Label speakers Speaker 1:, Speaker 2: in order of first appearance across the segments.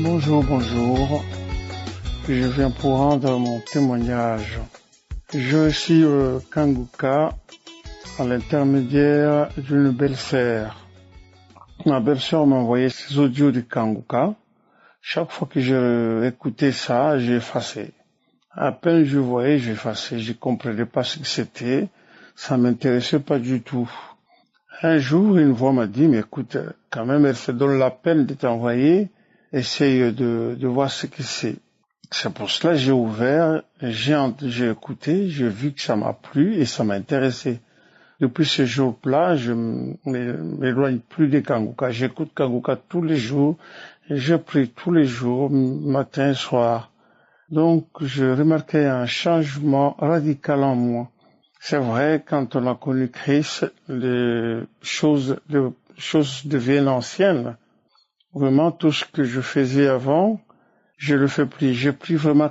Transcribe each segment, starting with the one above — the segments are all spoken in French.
Speaker 1: Bonjour, bonjour. Je viens pour rendre mon témoignage. Je suis Kanguka à l'intermédiaire d'une belle-sœur. Ma belle-sœur m'a envoyé ces audios de Kanguka. Chaque fois que je écoutais ça, j'ai effacé. À peine je voyais, j'ai effacé. Je comprenais pas ce que c'était. Ça m'intéressait pas du tout. Un jour, une voix m'a dit, mais écoute, quand même, elle se donne la peine de t'envoyer. Essaye de voir ce que c'est. C'est pour cela que j'ai ouvert, j'ai écouté, j'ai vu que ça m'a plu et ça m'a intéressé. Depuis ce jour-là, je m'éloigne plus des Kanguka. J'écoute Kanguka tous les jours et je prie tous les jours, matin et soir. Donc, je remarquais un changement radical en moi. C'est vrai, quand on a connu Christ, les choses deviennent anciennes. Vraiment, tout ce que je faisais avant, je le fais plus. J'ai pris vraiment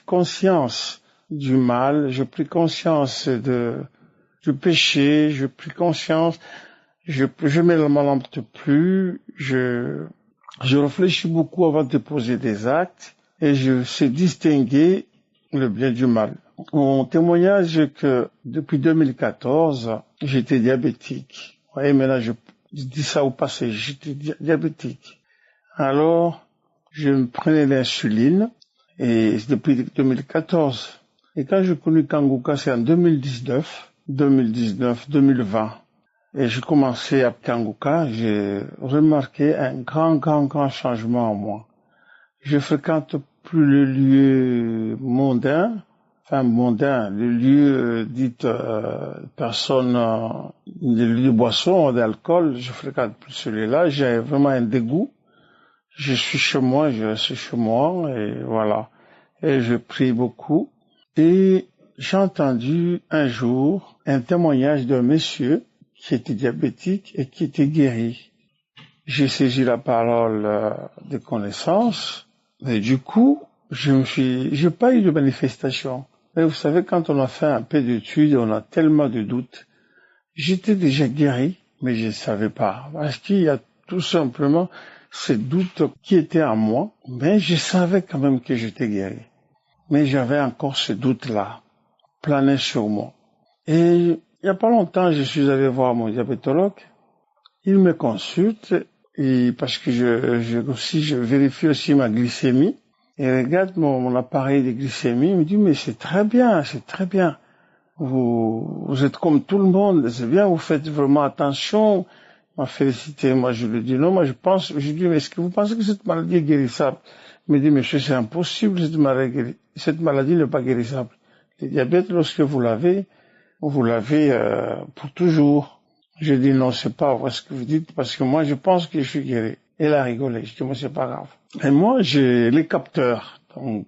Speaker 1: conscience du mal, j'ai pris conscience du péché, j'ai pris conscience, je me lamente plus, je réfléchis beaucoup avant de poser des actes et je sais distinguer le bien du mal. Mon témoignage est que depuis 2014, j'étais diabétique. Vous voyez, maintenant je dis ça au passé, j'étais diabétique. Alors, je me prenais l'insuline, et depuis 2014. Et quand j'ai connu Kanguka, c'est en 2019, 2020. Et j'ai commencé à Kanguka, j'ai remarqué un grand changement en moi. Je fréquente plus le lieu mondain, le lieu dit personne, le lieu de boisson, d'alcool, je fréquente plus celui-là, j'ai vraiment un dégoût. Je suis chez moi, je reste chez moi, et voilà. Et je prie beaucoup. Et j'ai entendu un jour un témoignage d'un monsieur qui était diabétique et qui était guéri. J'ai saisi la parole de connaissance, et du coup, j'ai pas eu de manifestation. Et vous savez, quand on a fait un peu d'études, on a tellement de doutes. J'étais déjà guéri, mais je ne savais pas. Parce qu'il y a tout simplement ces doutes qui étaient en moi, mais je savais quand même que j'étais guéri. Mais j'avais encore ce doute-là, planait sur moi. Et il n'y a pas longtemps, je suis allé voir mon diabétologue. Il me consulte, et parce que je vérifie aussi ma glycémie. Il regarde mon appareil de glycémie, il me dit, mais c'est très bien. Vous êtes comme tout le monde, c'est bien, vous faites vraiment attention. M'a félicité, moi je lui dis non, moi je dis, mais est-ce que vous pensez que cette maladie est guérissable? Il me dit, monsieur, c'est impossible, cette maladie n'est pas guérissable. Le diabète, lorsque vous l'avez pour toujours. Je dis non, c'est pas vrai ce que vous dites, parce que moi je pense que je suis guéri. Elle a rigolé, je dis, moi c'est pas grave. Et moi j'ai les capteurs,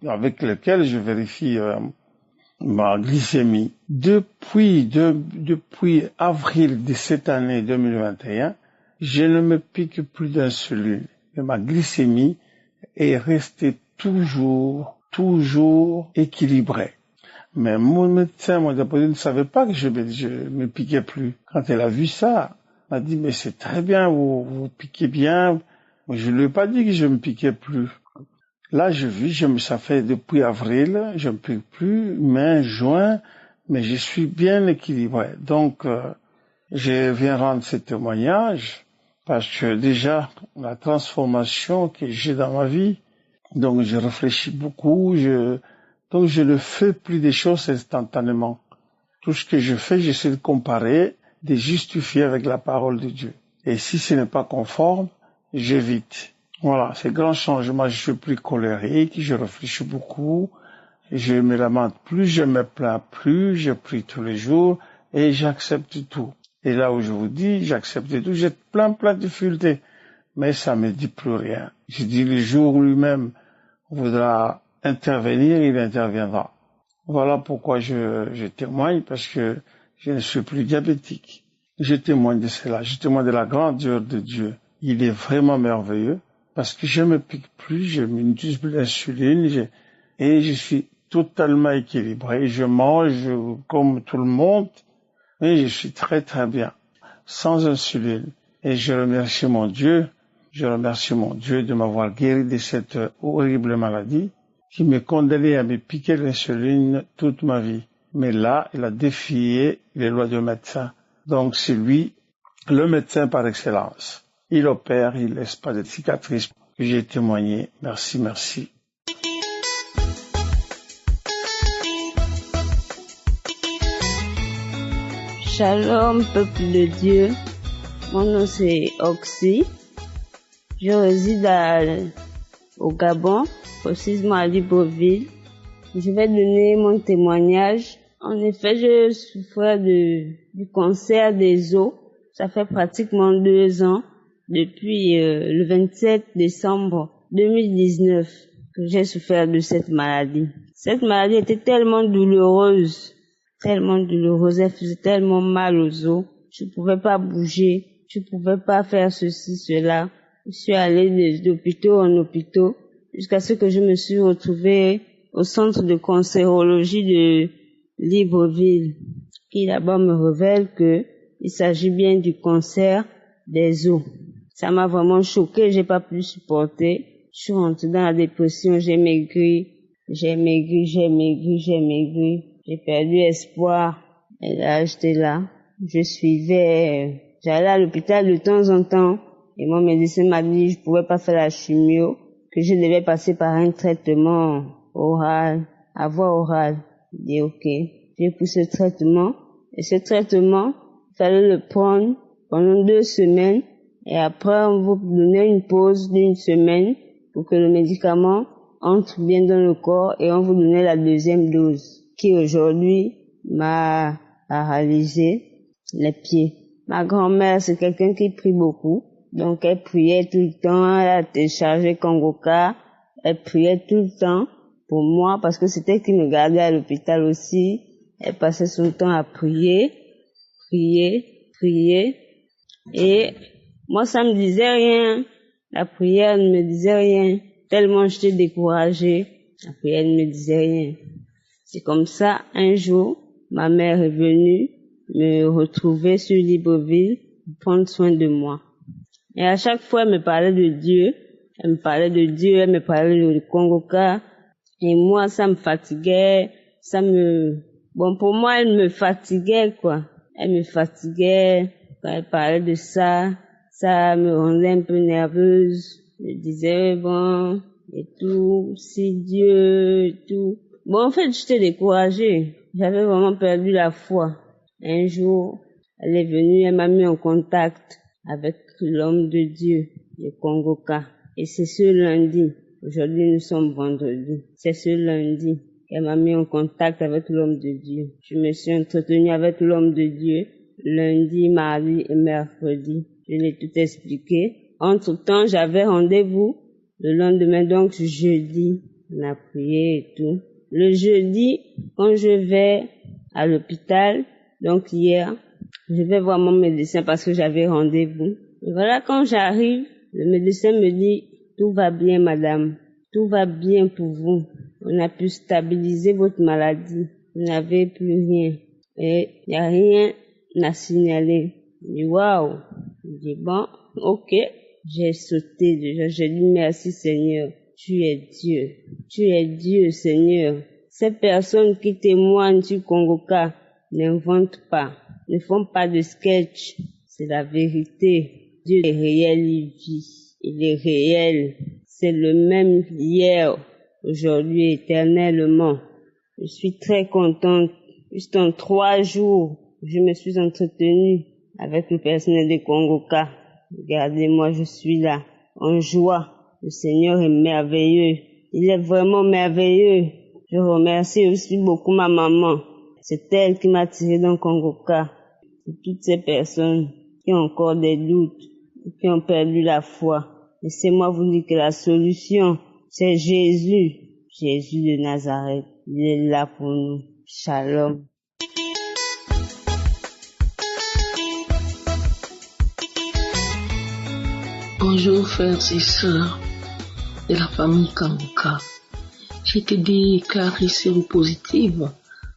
Speaker 1: avec lesquels je vérifie ma glycémie. Depuis avril de cette année 2021, je ne me pique plus d'insuline. Et ma glycémie est restée toujours équilibrée. Mais mon médecin, mon diabétologue, ne savait pas que je me piquais plus. Quand elle a vu ça, elle m'a dit, mais c'est très bien, vous piquez bien. Moi, je ne lui ai pas dit que je me piquais plus. Là, ça fait depuis avril, je ne pique plus, mai, juin, mais je suis bien équilibré. Donc, je viens rendre ce témoignage parce que déjà, la transformation que j'ai dans ma vie, donc je réfléchis beaucoup, donc je ne fais plus des choses instantanément. Tout ce que je fais, j'essaie de comparer, de justifier avec la parole de Dieu. Et si ce n'est pas conforme, j'évite. Voilà, c'est grand changement. Je suis plus colérique, je réfléchis beaucoup, je me lamente plus, je me plains plus, je prie tous les jours et j'accepte tout. Et là où je vous dis, j'accepte tout, j'ai plein de difficultés, mais ça me dit plus rien. Je dis le jour où lui-même voudra intervenir, il interviendra. Voilà pourquoi je témoigne, parce que je ne suis plus diabétique. Je témoigne de cela, je témoigne de la grandeur de Dieu. Il est vraiment merveilleux. Parce que je me pique plus, je n'utilise plus l'insuline, et je suis totalement équilibré. Je mange comme tout le monde, mais je suis très bien, sans insuline. Et je remercie mon Dieu, Je remercie mon Dieu de m'avoir guéri de cette horrible maladie qui me condamnait à me piquer l'insuline toute ma vie. Mais là, il a défié les lois du médecin. Donc c'est lui, le médecin par excellence. Il opère, il laisse pas de cicatrices. J'ai témoigné. Merci, merci.
Speaker 2: Shalom, peuple de Dieu. Mon nom c'est Oxy. Je réside au Gabon, précisément à Libreville. Je vais donner mon témoignage. En effet, je souffrais du cancer des os. Ça fait pratiquement 2 ans, depuis le 27 décembre 2019, que j'ai souffert de cette maladie. Cette maladie était tellement douloureuse, elle faisait tellement mal aux os. Je ne pouvais pas bouger, je ne pouvais pas faire ceci, cela. Je suis allée d'hôpital en hôpital jusqu'à ce que je me suis retrouvée au centre de cancérologie de Libreville, qui d'abord me révèle que il s'agit bien du cancer des os. Ça m'a vraiment choquée, j'ai pas pu supporter. Je suis rentrée dans la dépression, j'ai maigri. J'ai perdu espoir. Et là, j'étais là. J'allais à l'hôpital de temps en temps. Et mon médecin m'a dit, je pouvais pas faire la chimio, que je devais passer par un traitement oral, à voie orale. J'ai dit, ok. J'ai pris ce traitement. Et ce traitement, il fallait le prendre pendant 2 semaines. Et après, on vous donnait une pause d'1 semaine pour que le médicament entre bien dans le corps et on vous donnait la 2e dose, qui aujourd'hui m'a paralysé les pieds. Ma grand-mère, c'est quelqu'un qui prie beaucoup. Donc, elle priait tout le temps, elle a téléchargé Kongoka, elle priait tout le temps pour moi parce que c'était elle qui me gardait à l'hôpital aussi. Elle passait son temps à prier. Et moi, ça me disait rien. La prière ne me disait rien. Tellement j'étais découragée, la prière ne me disait rien. C'est comme ça, un jour, ma mère est venue me retrouver sur Libreville pour prendre soin de moi. Et à chaque fois, elle me parlait de Dieu. Elle me parlait de Kongoka. Et moi, ça me fatiguait. Pour moi, elle me fatiguait, quoi. Elle me fatiguait quand elle parlait de ça. Ça me rendait un peu nerveuse. Je disais, bon, et tout, si Dieu, et tout. Bon, en fait, j'étais découragée. J'avais vraiment perdu la foi. Un jour, elle est venue, elle m'a mis en contact avec l'homme de Dieu, le Kongoka. Et c'est ce lundi, aujourd'hui nous sommes vendredi, c'est ce lundi qu'elle m'a mis en contact avec l'homme de Dieu. Je me suis entretenue avec l'homme de Dieu lundi, mardi et mercredi. Je l'ai tout expliqué. Entre-temps, j'avais rendez-vous le lendemain, donc jeudi, on a prié et tout. Le jeudi, quand je vais à l'hôpital, donc hier, je vais voir mon médecin parce que j'avais rendez-vous. Et voilà, quand j'arrive, le médecin me dit, tout va bien, madame. Tout va bien pour vous. On a pu stabiliser votre maladie. Vous n'avez plus rien. Et il n'y a rien à signaler. Je dis, waouh. Je dis, bon, ok. J'ai sauté déjà. J'ai dit, merci Seigneur. Tu es Dieu. Tu es Dieu, Seigneur. Ces personnes qui témoignent sur Kongoka n'inventent pas. Ne font pas de sketch. C'est la vérité. Dieu est réel, il vit. Il est réel. C'est le même hier, aujourd'hui, éternellement. Je suis très contente. Juste en 3 jours, je me suis entretenue avec le personnel de Kongoka. Regardez-moi, je suis là, en joie. Le Seigneur est merveilleux. Il est vraiment merveilleux. Je remercie aussi beaucoup ma maman. C'est elle qui m'a tiré dans Kongoka. Et toutes ces personnes qui ont encore des doutes, qui ont perdu la foi. Laissez-moi vous dire que la solution, c'est Jésus. Jésus de Nazareth. Il est là pour nous. Shalom.
Speaker 3: Bonjour frères et sœurs de la famille Kongoka. J'ai été déclarée séropositive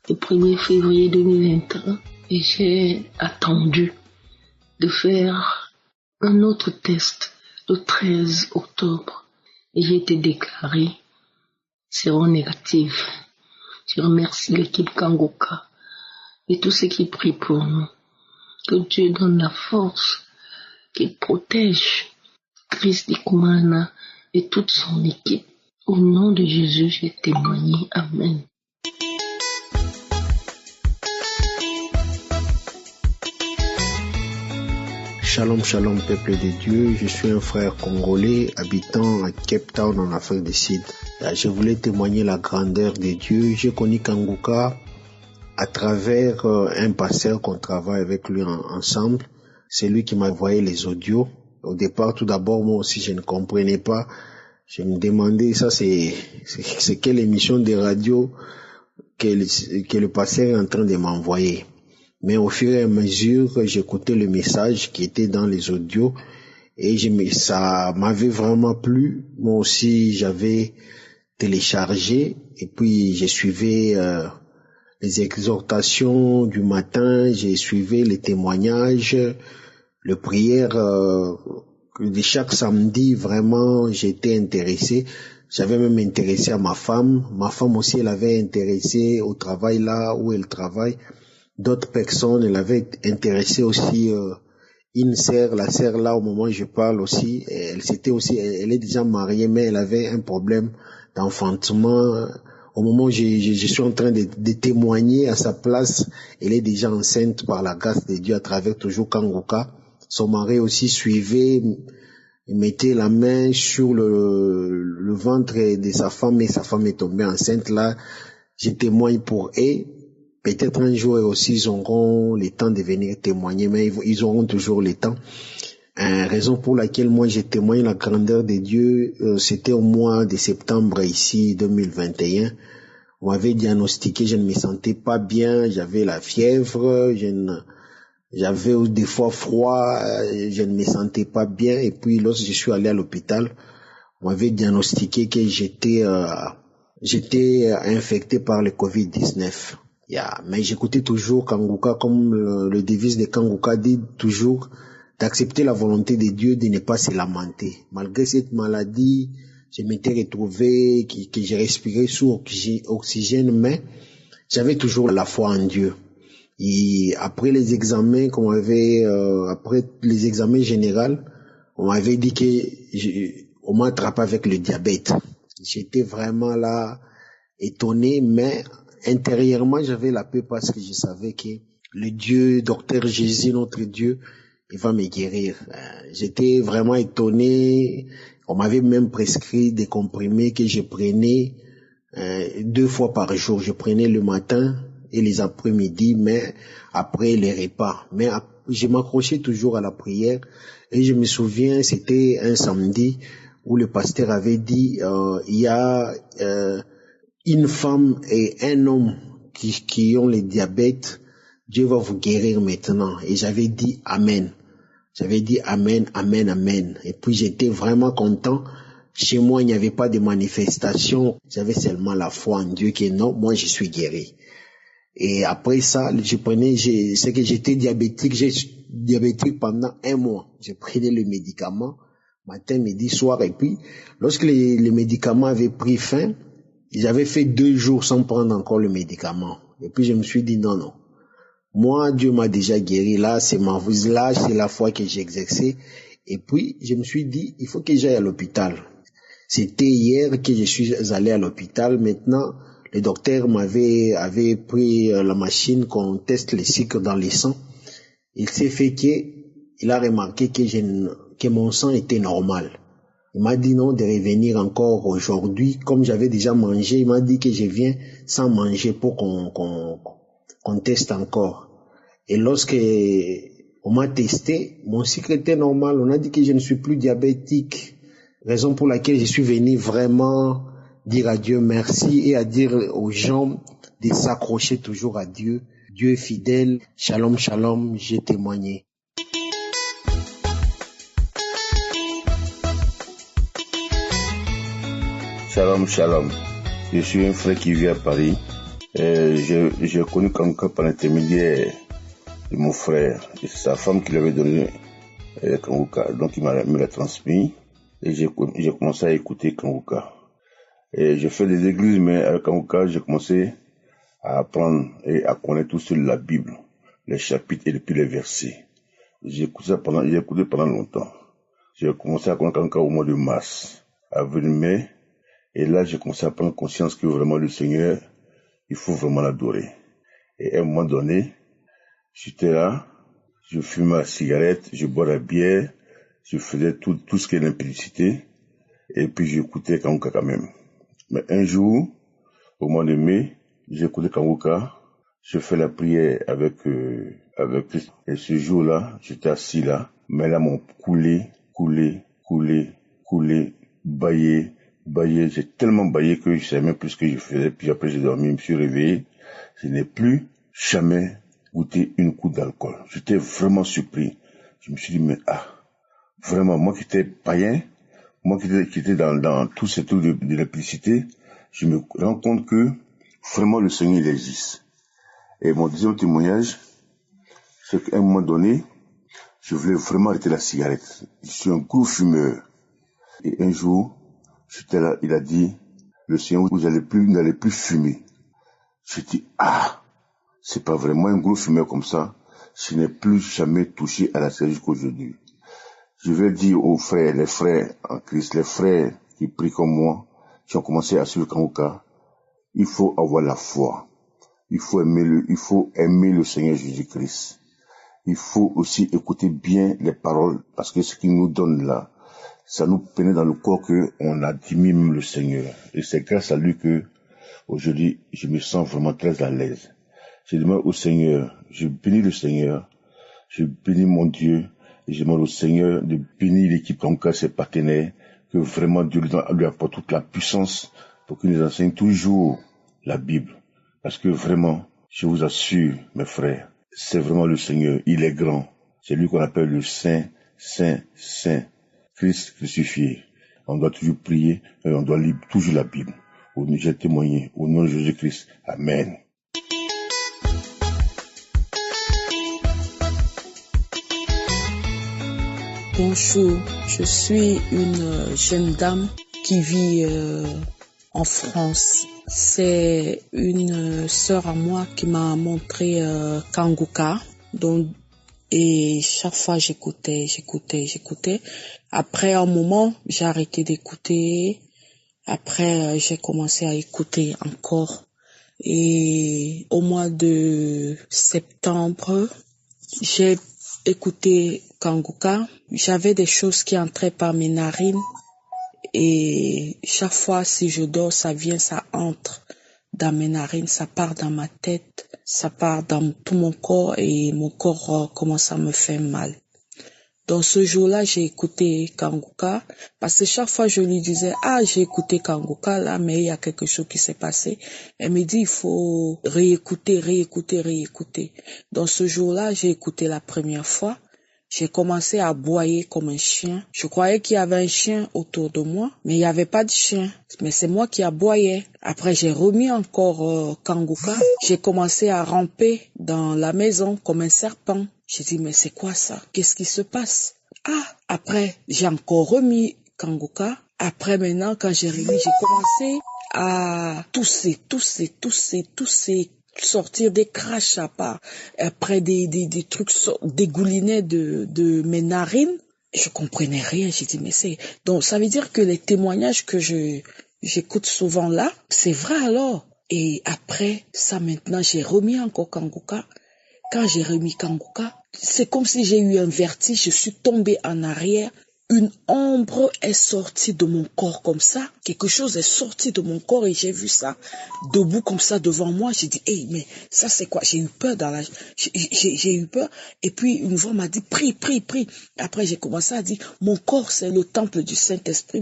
Speaker 3: le 1er février 2021 et j'ai attendu de faire un autre test le 13 octobre et j'ai été déclarée séronégative. Je remercie l'équipe Kangoka et tous ceux qui prient pour nous. Que Dieu donne la force, qu'il protège Chris Dikoumana et toute son équipe. Au nom de Jésus, j'ai témoigné. Amen.
Speaker 4: Shalom, shalom, peuple de Dieu. Je suis un frère congolais habitant à Cape Town en Afrique du Sud. Je voulais témoigner la grandeur de Dieu. J'ai connu Kangoka à travers un pasteur qu'on travaille avec lui ensemble. C'est lui qui m'a envoyé les audios. Au départ, tout d'abord, moi aussi, je ne comprenais pas. Je me demandais, ça c'est quelle émission de radio que le pasteur est en train de m'envoyer. Mais au fur et à mesure, j'écoutais le message qui était dans les audios et ça m'avait vraiment plu. Moi aussi, j'avais téléchargé et puis j'ai suivi les exhortations du matin, j'ai suivi les témoignages, les prières de chaque samedi. Vraiment, j'étais intéressé. J'avais même intéressé à ma femme. Ma femme aussi, elle avait intéressé au travail là où elle travaille. D'autres personnes, elle avait intéressé aussi une sœur, la sœur là au moment où je parle aussi, elle est déjà mariée mais elle avait un problème d'enfantement. Au moment où je suis en train de témoigner à sa place, elle est déjà enceinte par la grâce de Dieu à travers toujours Kangoka. Son mari aussi suivait, mettait la main sur le ventre de sa femme et sa femme est tombée enceinte. Là, je témoigne pour eux. Peut-être un jour aussi ils auront le temps de venir témoigner, mais ils auront toujours le temps. Raison pour laquelle moi j'ai témoigné la grandeur de Dieu, c'était au mois de septembre ici 2021. On m'avait diagnostiqué, je ne me sentais pas bien, j'avais la fièvre, j'avais des fois froid, je ne me sentais pas bien. Et puis lorsque je suis allé à l'hôpital, on m'avait diagnostiqué que j'étais infecté par le Covid-19. Mais j'écoutais toujours Kangoka, comme le devise de Kangoka dit toujours, d'accepter la volonté de Dieu, de ne pas se lamenter. Malgré cette maladie, je m'étais retrouvé, que j'ai respiré sous oxygène, mais j'avais toujours la foi en Dieu. Et après les examens après les examens généraux, on m'avait dit on m'a attrapé avec le diabète. J'étais vraiment là, étonné, mais intérieurement, j'avais la paix parce que je savais que le Dieu, docteur Jésus, notre Dieu, il va me guérir. J'étais vraiment étonné. On m'avait même prescrit des comprimés que je prenais 2 fois par jour. Je prenais le matin et les après-midi, mais après les repas. Mais je m'accrochais toujours à la prière. Et je me souviens, c'était un samedi où le pasteur avait dit, il y a une femme et un homme qui ont le diabète, Dieu va vous guérir maintenant. Et j'avais dit Amen. J'avais dit Amen, Amen, Amen. Et puis j'étais vraiment content. Chez moi, il n'y avait pas de manifestation. J'avais seulement la foi en Dieu que non, moi je suis guéri. Et après ça, c'est que j'étais diabétique. J'ai diabétique pendant 1 mois. Je prenais le médicament matin, midi, soir. Et puis, lorsque les médicaments avaient pris fin, j'avais fait 2 jours sans prendre encore le médicament. Et puis je me suis dit non. Moi, Dieu m'a déjà guéri. Là, c'est la foi que j'ai exercée. Et puis, je me suis dit, il faut que j'aille à l'hôpital. C'était hier que je suis allé à l'hôpital. Maintenant, le docteur avait pris la machine qu'on teste les sucres dans le sang. Il s'est fait il a remarqué que mon sang était normal. Il m'a dit non de revenir encore aujourd'hui. Comme j'avais déjà mangé, il m'a dit que je viens sans manger pour qu'on teste encore. Et lorsque on m'a testé, mon sucre était normal. On a dit que je ne suis plus diabétique. Raison pour laquelle je suis venu vraiment dire à Dieu merci et à dire aux gens de s'accrocher toujours à Dieu. Dieu est fidèle. Shalom, shalom, j'ai témoigné.
Speaker 5: Shalom, shalom. Je suis un frère qui vit à Paris. J'ai connu Kangoka par l'intermédiaire de mon frère et sa femme qui lui avait donné Kanguka. Donc il me l'a transmis et j'ai commencé à écouter Kanguka. Et j'ai fait des églises, mais avec Kanguka, j'ai commencé à apprendre et à connaître tout sur la Bible, les chapitres et puis les versets. J'ai écouté pendant longtemps. J'ai commencé à connaître Kanguka au mois de mars, avril-mai, et là j'ai commencé à prendre conscience que vraiment le Seigneur, il faut vraiment l'adorer. Et à un moment donné, j'étais là, je fumais la cigarette, je bois la bière, je faisais tout ce qui est l'impudicité, et puis j'écoutais Kanguka quand même. Mais un jour, au mois de mai, j'ai écouté Kanguka, je fais la prière avec Christ. Et ce jour-là, j'étais assis là, mes larmes ont coulé, baillé. J'ai tellement baillé que je savais même plus ce que je faisais. Puis après, j'ai dormi, je me suis réveillé. Je n'ai plus jamais goûté une goutte d'alcool. J'étais vraiment surpris. Je me suis dit, mais vraiment, moi qui étais païen, moi qui étais dans tous ces trucs de l'implicité, je me rends compte que vraiment le Seigneur il existe. Et mon deuxième témoignage, c'est qu'à un moment donné, je voulais vraiment arrêter la cigarette. Je suis un gros fumeur. Et un jour, j'étais là, il a dit, le Seigneur, vous n'allez plus fumer. Je dis, c'est pas vraiment un gros fumeur comme ça. Je n'ai plus jamais touché à la cigarette jusqu'aujourd'hui. Je vais dire aux frères, les frères en Christ, les frères qui prient comme moi, qui ont commencé à suivre Kanguka, il faut avoir la foi. Il faut aimer le Seigneur Jésus-Christ. Il faut aussi écouter bien les paroles, parce que ce qu'il nous donne là, ça nous pénètre dans le corps qu'on admire même le Seigneur. Et c'est grâce à lui que, aujourd'hui, je me sens vraiment très à l'aise. Je demande au Seigneur, je bénis le Seigneur, je bénis mon Dieu, et je demande au Seigneur de bénir l'équipe Kanguka, ses partenaires, que vraiment Dieu lui apporte toute la puissance pour qu'il nous enseigne toujours la Bible. Parce que vraiment, je vous assure, mes frères, c'est vraiment le Seigneur, il est grand. C'est lui qu'on appelle le Saint, Christ crucifié. On doit toujours prier et on doit lire toujours la Bible. J'ai témoigné au nom de Jésus-Christ. Amen.
Speaker 3: Bonjour, je suis une jeune dame qui vit en France. C'est une sœur à moi qui m'a montré Kanguka. Et chaque fois j'écoutais. Après un moment, j'ai arrêté d'écouter. Après, j'ai commencé à écouter encore. Et au mois de septembre, j'ai écouté Kanguka. J'avais des choses qui entraient par mes narines. Et chaque fois, si je dors, ça vient, ça entre dans mes narines, ça part dans ma tête, ça part dans tout mon corps et mon corps commence à me faire mal. Donc ce jour-là, j'ai écouté Kanguka parce que chaque fois je lui disais j'ai écouté Kanguka là, mais il y a quelque chose qui s'est passé. Elle me dit il faut réécouter. Donc ce jour-là, j'ai écouté la première fois. J'ai commencé à aboyer comme un chien. Je croyais qu'il y avait un chien autour de moi, mais il n'y avait pas de chien. Mais c'est moi qui aboyais. Après, j'ai remis encore Kanguka. J'ai commencé à ramper dans la maison comme un serpent. J'ai dit, mais c'est quoi ça? Qu'est-ce qui se passe? Après, j'ai encore remis Kanguka. Après, maintenant, quand j'ai remis, j'ai commencé à tousser, sortir des crachs à part. Après, des trucs dégoulinaient de mes narines. Je comprenais rien. J'ai dit, mais c'est... Donc, ça veut dire que les témoignages que j'écoute souvent là, c'est vrai alors. Et après, ça maintenant, j'ai remis encore Kanguka. Quand j'ai remis Kanguka, c'est comme si j'ai eu un vertige. Je suis tombée en arrière. Une ombre est sortie de mon corps comme ça. Quelque chose est sorti de mon corps et j'ai vu ça debout comme ça devant moi. J'ai dit, mais ça c'est quoi? J'ai eu peur j'ai eu peur. Et puis une voix m'a dit, prie. Après j'ai commencé à dire, mon corps c'est le temple du Saint-Esprit.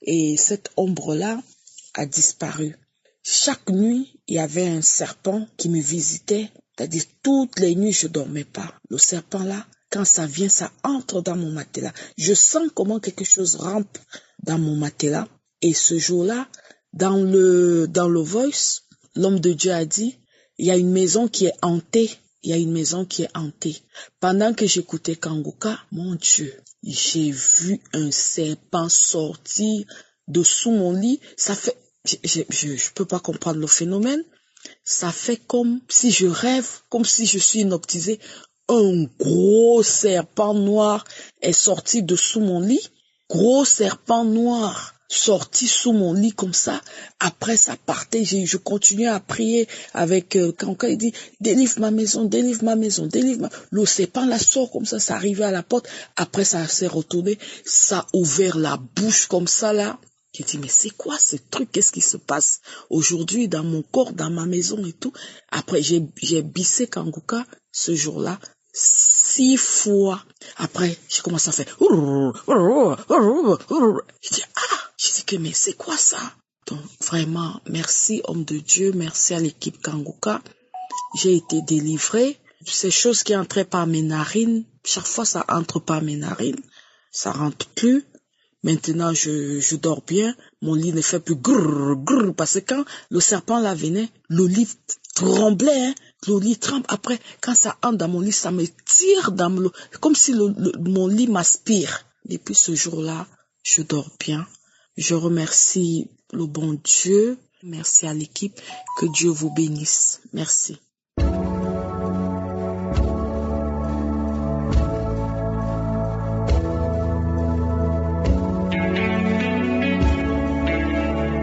Speaker 3: Et cette ombre-là a disparu. Chaque nuit, il y avait un serpent qui me visitait. C'est-à-dire toutes les nuits, je dormais pas. Le serpent là, quand ça vient, ça entre dans mon matelas. Je sens comment quelque chose rampe dans mon matelas. Et ce jour-là, dans le Voice, l'homme de Dieu a dit, il y a une maison qui est hantée. il y a une maison qui est hantée. Pendant que j'écoutais Kanguka, mon Dieu, j'ai vu un serpent sortir de sous mon lit. Ça fait, je peux pas comprendre le phénomène. Ça fait comme si je rêve, comme si je suis hypnotisée. Un gros serpent noir est sorti de sous mon lit. Gros serpent noir sorti sous mon lit comme ça. Après, ça partait. Je continuais à prier avec quand il dit délivre ma maison, délivre ma maison, délivre ma. Le serpent la sort comme ça arrivait à la porte. Après, ça s'est retourné. Ça a ouvert la bouche comme ça là. J'ai dit, mais c'est quoi ce truc? Qu'est-ce qui se passe aujourd'hui dans mon corps, dans ma maison et tout? Après, j'ai bissé Kanguka ce jour-là 6 fois. Après, j'ai commencé à faire. J'ai dit que, mais c'est quoi ça? Donc, vraiment, merci, homme de Dieu, merci à l'équipe Kanguka. J'ai été délivrée. Ces choses qui entraient par mes narines, chaque fois ça entre par mes narines, ça rentre plus. Maintenant, je dors bien. Mon lit ne fait plus grrr, grrr, parce que quand le serpent là venait, le lit tremblait, hein. Le lit tremble. Après, quand ça entre dans mon lit, ça me tire dans le, comme si mon lit m'aspire. Depuis ce jour-là, je dors bien. Je remercie le bon Dieu. Merci à l'équipe. Que Dieu vous bénisse. Merci.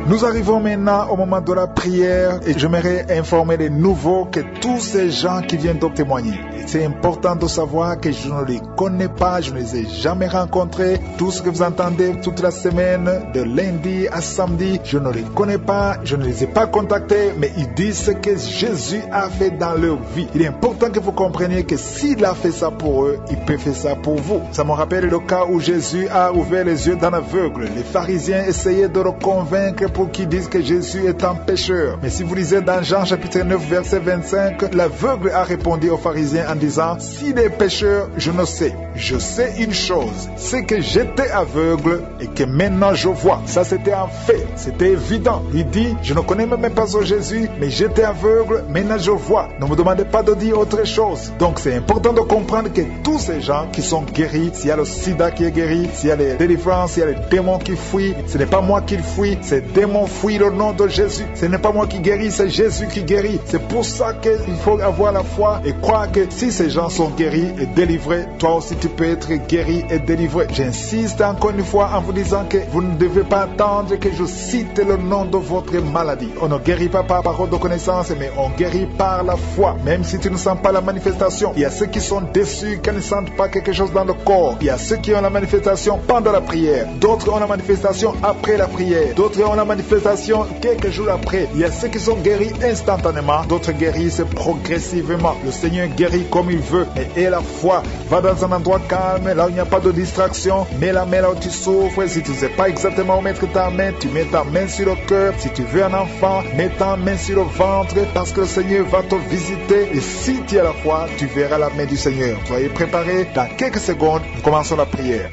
Speaker 6: Nous arrivons maintenant au moment de la prière et j'aimerais informer les nouveaux que tous ces gens qui viennent de témoigner, c'est important de savoir que je ne les connais pas, je ne les ai jamais rencontrés. Tout ce que vous entendez toute la semaine, de lundi à samedi, je ne les connais pas, je ne les ai pas contactés, mais ils disent ce que Jésus a fait dans leur vie. Il est important que vous compreniez que s'il a fait ça pour eux, il peut faire ça pour vous. Ça me rappelle le cas où Jésus a ouvert les yeux d'un aveugle. Les pharisiens essayaient de le convaincre pour qu'ils disent que Jésus est un pécheur. Mais si vous lisez dans Jean chapitre 9 verset 25, l'aveugle a répondu aux pharisiens en disant, s'il est pécheur, je ne sais. Je sais une chose, c'est que j'étais aveugle et que maintenant je vois. Ça c'était un fait, c'était évident. Il dit, je ne connais même pas Jésus, mais j'étais aveugle, maintenant je vois. Ne me demandez pas de dire autre chose. Donc c'est important de comprendre que tous ces gens qui sont guéris, s'il y a le sida qui est guéri, s'il y a les délivrances, s'il y a les démons qui fuient, ce n'est pas moi qui fuis, ces démons fuient le nom de Jésus. Ce n'est pas moi qui guéris, c'est Jésus qui guérit. C'est pour ça qu'il faut avoir la foi et croire que si ces gens sont guéris et délivrés, toi aussi tu peux être guéri et délivré. J'insiste encore une fois en vous disant que vous ne devez pas attendre que je cite le nom de votre maladie. On ne guérit pas par parole de connaissance, mais on guérit par la foi. Même si tu ne sens pas la manifestation, il y a ceux qui sont déçus quand ils ne sentent pas quelque chose dans le corps. Il y a ceux qui ont la manifestation pendant la prière. D'autres ont la manifestation après la prière. D'autres ont la manifestation quelques jours après. Il y a ceux qui sont guéris instantanément. D'autres guérissent progressivement. Le Seigneur guérit comme il veut. Et la foi va dans un endroit calme, là où il n'y a pas de distraction. Mets la main là où tu souffres. Si tu ne sais pas exactement où mettre ta main, tu mets ta main sur le cœur. Si tu veux un enfant, mets ta main sur le ventre, parce que le Seigneur va te visiter. Et si tu as la foi, tu verras la main du Seigneur. Soyez préparés. Dans quelques secondes, nous commençons la prière.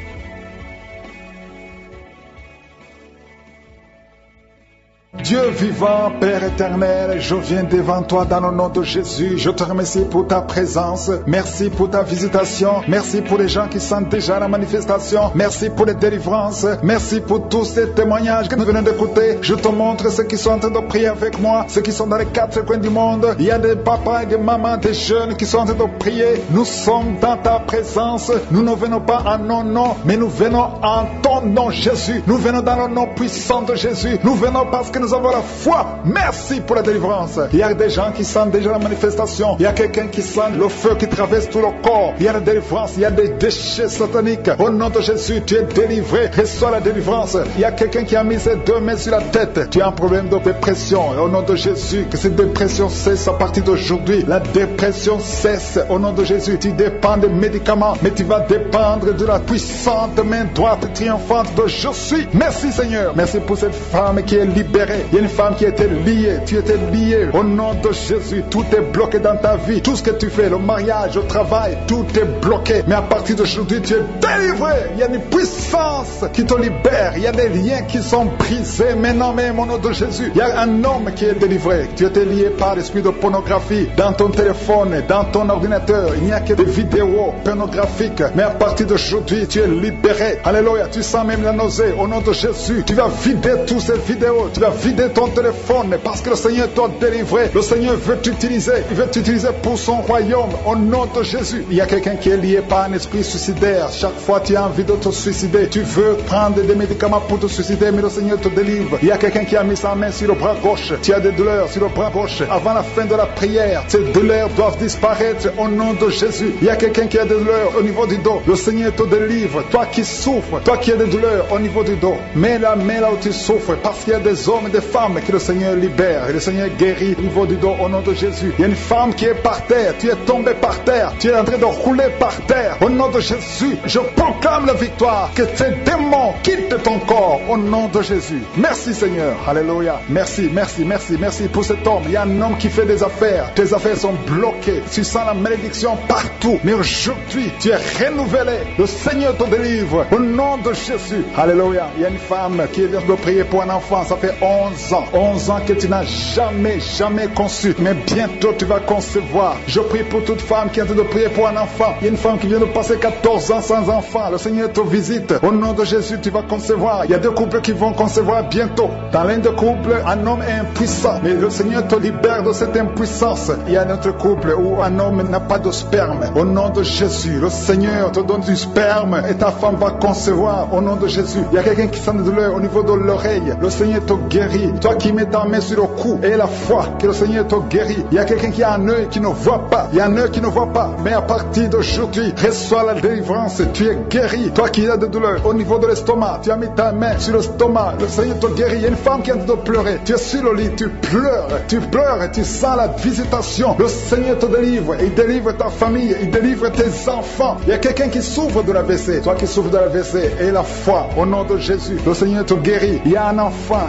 Speaker 6: Dieu vivant, Père éternel, je viens devant toi dans le nom de Jésus. Je te remercie pour ta présence. Merci pour ta visitation. Merci pour les gens qui sentent déjà la manifestation. Merci pour les délivrances. Merci pour tous ces témoignages que nous venons d'écouter. Je te montre ceux qui sont en train de prier avec moi, ceux qui sont dans les 4 coins du monde. Il y a des papas et des mamans, des jeunes qui sont en train de prier. Nous sommes dans ta présence. Nous ne venons pas en nos noms, mais nous venons en ton nom, Jésus. Nous venons dans le nom puissant de Jésus. Nous venons parce que nous avons la foi. Merci pour la délivrance. Il y a des gens qui sentent déjà la manifestation. Il y a quelqu'un qui sent le feu qui traverse tout le corps. Il y a la délivrance. Il y a des déchets sataniques. Au nom de Jésus, tu es délivré. Reçois la délivrance. Il y a quelqu'un qui a mis ses 2 mains sur la tête. Tu as un problème de dépression. Au nom de Jésus, que cette dépression cesse à partir d'aujourd'hui. La dépression cesse. Au nom de Jésus, tu dépends des médicaments, mais tu vas dépendre de la puissante main droite triomphante de Jésus. Merci Seigneur. Merci pour cette femme qui est libérée. Il y a une femme qui était liée. Tu étais lié. Au nom de Jésus, tout est bloqué dans ta vie. Tout ce que tu fais, le mariage, le travail, tout est bloqué. Mais à partir d'aujourd'hui, tu es délivré. Il y a une puissance qui te libère. Il y a des liens qui sont brisés. Maintenant même, au nom de Jésus, il y a un homme qui est délivré. Tu étais lié par l'esprit de pornographie dans ton téléphone, dans ton ordinateur. Il n'y a que des vidéos pornographiques. Mais à partir d'aujourd'hui, tu es libéré. Alléluia. Tu sens même la nausée. Au nom de Jésus, tu vas vider toutes ces vidéos. Tu vas vider ton téléphone parce que le Seigneur t'a délivré. Le Seigneur veut t'utiliser. Il veut t'utiliser pour son royaume. Au nom de Jésus. Il y a quelqu'un qui est lié par un esprit suicidaire. Chaque fois tu as envie de te suicider. Tu veux prendre des médicaments pour te suicider, mais le Seigneur te délivre. Il y a quelqu'un qui a mis sa main sur le bras gauche. Tu as des douleurs sur le bras gauche. Avant la fin de la prière, ces douleurs doivent disparaître au nom de Jésus. Il y a quelqu'un qui a des douleurs au niveau du dos. Le Seigneur te délivre. Toi qui souffres, toi qui as des douleurs au niveau du dos, mets la main là où tu souffres, parce qu'il y a des hommes et des femmes que le Seigneur libère. Et le Seigneur guérit au niveau du dos au nom de Jésus. Il y a une femme qui est par terre. Tu es tombé par terre. Tu es en train de rouler par terre. Au nom de Jésus, je proclame la victoire. Que ces démons quittent ton corps au nom de Jésus. Merci Seigneur. Alléluia. Merci, merci, merci, merci pour cet homme. Il y a un homme qui fait des affaires. Tes affaires sont bloquées. Tu sens la malédiction partout. Mais aujourd'hui, tu es renouvelé. Le Seigneur te délivre au nom de Jésus. Alléluia. Il y a une femme qui vient de prier pour un enfant. Ça fait 11 ans. 11 ans que tu n'as jamais conçu. Mais bientôt tu vas concevoir. Je prie pour toute femme qui est en train de prier pour un enfant. Il y a une femme qui vient de passer 14 ans sans enfant. Le Seigneur te visite. Au nom de Jésus, tu vas concevoir. Il y a 2 couples qui vont concevoir bientôt. Dans l'un des couples, un homme est impuissant. Mais le Seigneur te libère de cette impuissance. Il y a un autre couple où un homme n'a pas de sperme. Au nom de Jésus, le Seigneur te donne du sperme et ta femme va concevoir au nom de Jésus. Il y a quelqu'un qui sent de douleur au niveau de l'oreille. Le Seigneur te guérit. Toi qui mets ta main sur le cou et la foi que le Seigneur te guérit. Il y a quelqu'un qui a un œil qui ne voit pas. Il y a un œil qui ne voit pas. Mais à partir d'aujourd'hui, reçois la délivrance. Tu es guéri. Toi qui as de douleur au niveau de l'estomac, tu as mis ta main sur l'estomac. Le Seigneur te guérit. Il y a une femme qui est en train de pleurer. Tu es sur le lit, tu pleures et tu sens la visitation. Le Seigneur te délivre. Il délivre ta famille. Il délivre tes enfants. Il y a quelqu'un qui souffre de l'AVC. Toi qui souffres de l'AVC et la foi au nom de Jésus. Le Seigneur te guérit. Il y a un enfant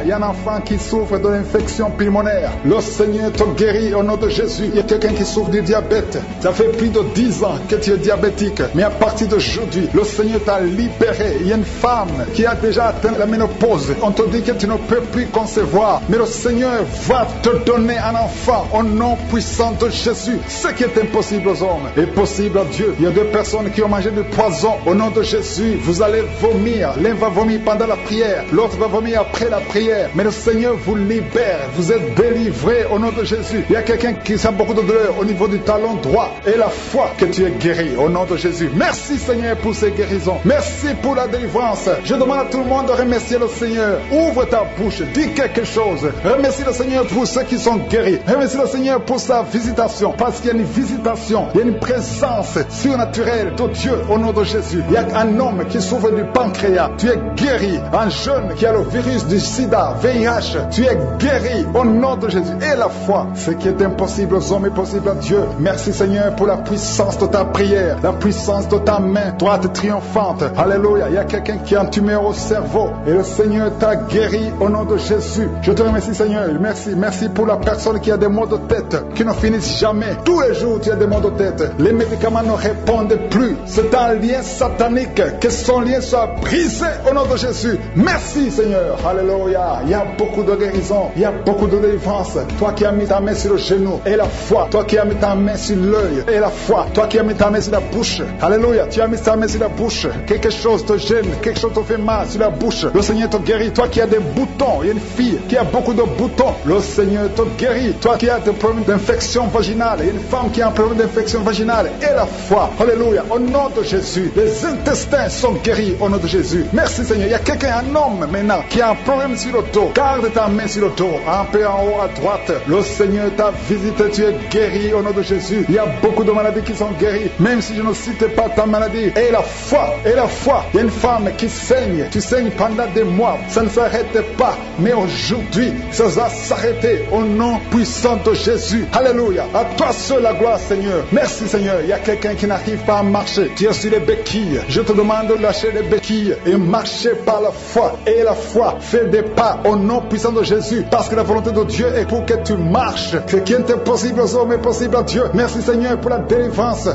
Speaker 6: qui souffre de l'infection pulmonaire. Le Seigneur te guérit au nom de Jésus. Il y a quelqu'un qui souffre du diabète. Ça fait plus de 10 ans que tu es diabétique. Mais à partir d'aujourd'hui, le Seigneur t'a libéré. Il y a une femme qui a déjà atteint la ménopause. On te dit que tu ne peux plus concevoir. Mais le Seigneur va te donner un enfant au nom puissant de Jésus. Ce qui est impossible aux hommes est possible à Dieu. Il y a 2 personnes qui ont mangé du poison. Au nom de Jésus, vous allez vomir. L'un va vomir pendant la prière. L'autre va vomir après la prière. Mais le Seigneur vous libère. Vous êtes délivrés au nom de Jésus. Il y a quelqu'un qui sent beaucoup de douleur au niveau du talon droit. Et la foi que tu es guéri au nom de Jésus. Merci Seigneur pour ces guérisons. Merci pour la délivrance. Je demande à tout le monde de remercier le Seigneur. Ouvre ta bouche. Dis quelque chose. Remercie le Seigneur pour ceux qui sont guéris. Remercie le Seigneur pour sa visitation. Parce qu'il y a une visitation. Il y a une présence surnaturelle de Dieu au nom de Jésus. Il y a un homme qui souffre du pancréas. Tu es guéri. Un jeune qui a le virus du sida, VIH. Tu es guéri au nom de Jésus. Et la foi. Ce qui est impossible aux hommes est possible à Dieu. Merci Seigneur pour la puissance de ta prière. La puissance de ta main droite triomphante. Alléluia. Il y a quelqu'un qui a un tumeur au cerveau. Et le Seigneur t'a guéri au nom de Jésus. Je te remercie Seigneur. Merci pour la personne qui a des maux de tête qui ne finissent jamais. Tous les jours tu as des maux de tête. Les médicaments ne répondent plus. C'est un lien satanique. Que son lien soit brisé au nom de Jésus. Merci Seigneur. Alléluia. Il y a beaucoup de guérison. Il y a beaucoup de délivrance. Toi qui as mis ta main sur le genou et la foi. Toi qui as mis ta main sur l'œil et la foi. Toi qui as mis ta main sur la bouche. Alléluia. Tu as mis ta main sur la bouche. Quelque chose te gêne. Quelque chose te fait mal sur la bouche. Le Seigneur te guérit. Toi qui as des boutons. Il y a une fille qui a beaucoup de boutons. Le Seigneur te guérit. Toi qui as des problèmes d'infection vaginale. Il y a une femme qui a un problème d'infection vaginale. Et la foi. Alléluia. Au nom de Jésus. Les intestins sont guéris au nom de Jésus. Merci Seigneur. Il y a quelqu'un, un homme maintenant, qui a un problème sur le dos. Garde ta main sur le dos. Un peu en haut à droite. Le Seigneur t'a visité. Tu es guéri au nom de Jésus. Il y a beaucoup de maladies qui sont guéries. Même si je ne cite pas ta maladie. Et la foi. Et la foi. Il y a une femme qui saigne. Tu saignes pendant des mois. Ça ne s'arrête pas. Mais aujourd'hui, ça va s'arrêter au nom puissant de Jésus. Alléluia. À toi seul la gloire Seigneur. Merci Seigneur. Il y a quelqu'un qui n'arrive pas à marcher. Tu es sur les béquilles. Je te demande de lâcher les béquilles et marcher par la foi. Et la foi fait des pas au nom puissant de Jésus, parce que la volonté de Dieu est pour que tu marches. Ce qui est impossible aux hommes est possible à Dieu. Merci Seigneur pour la délivrance.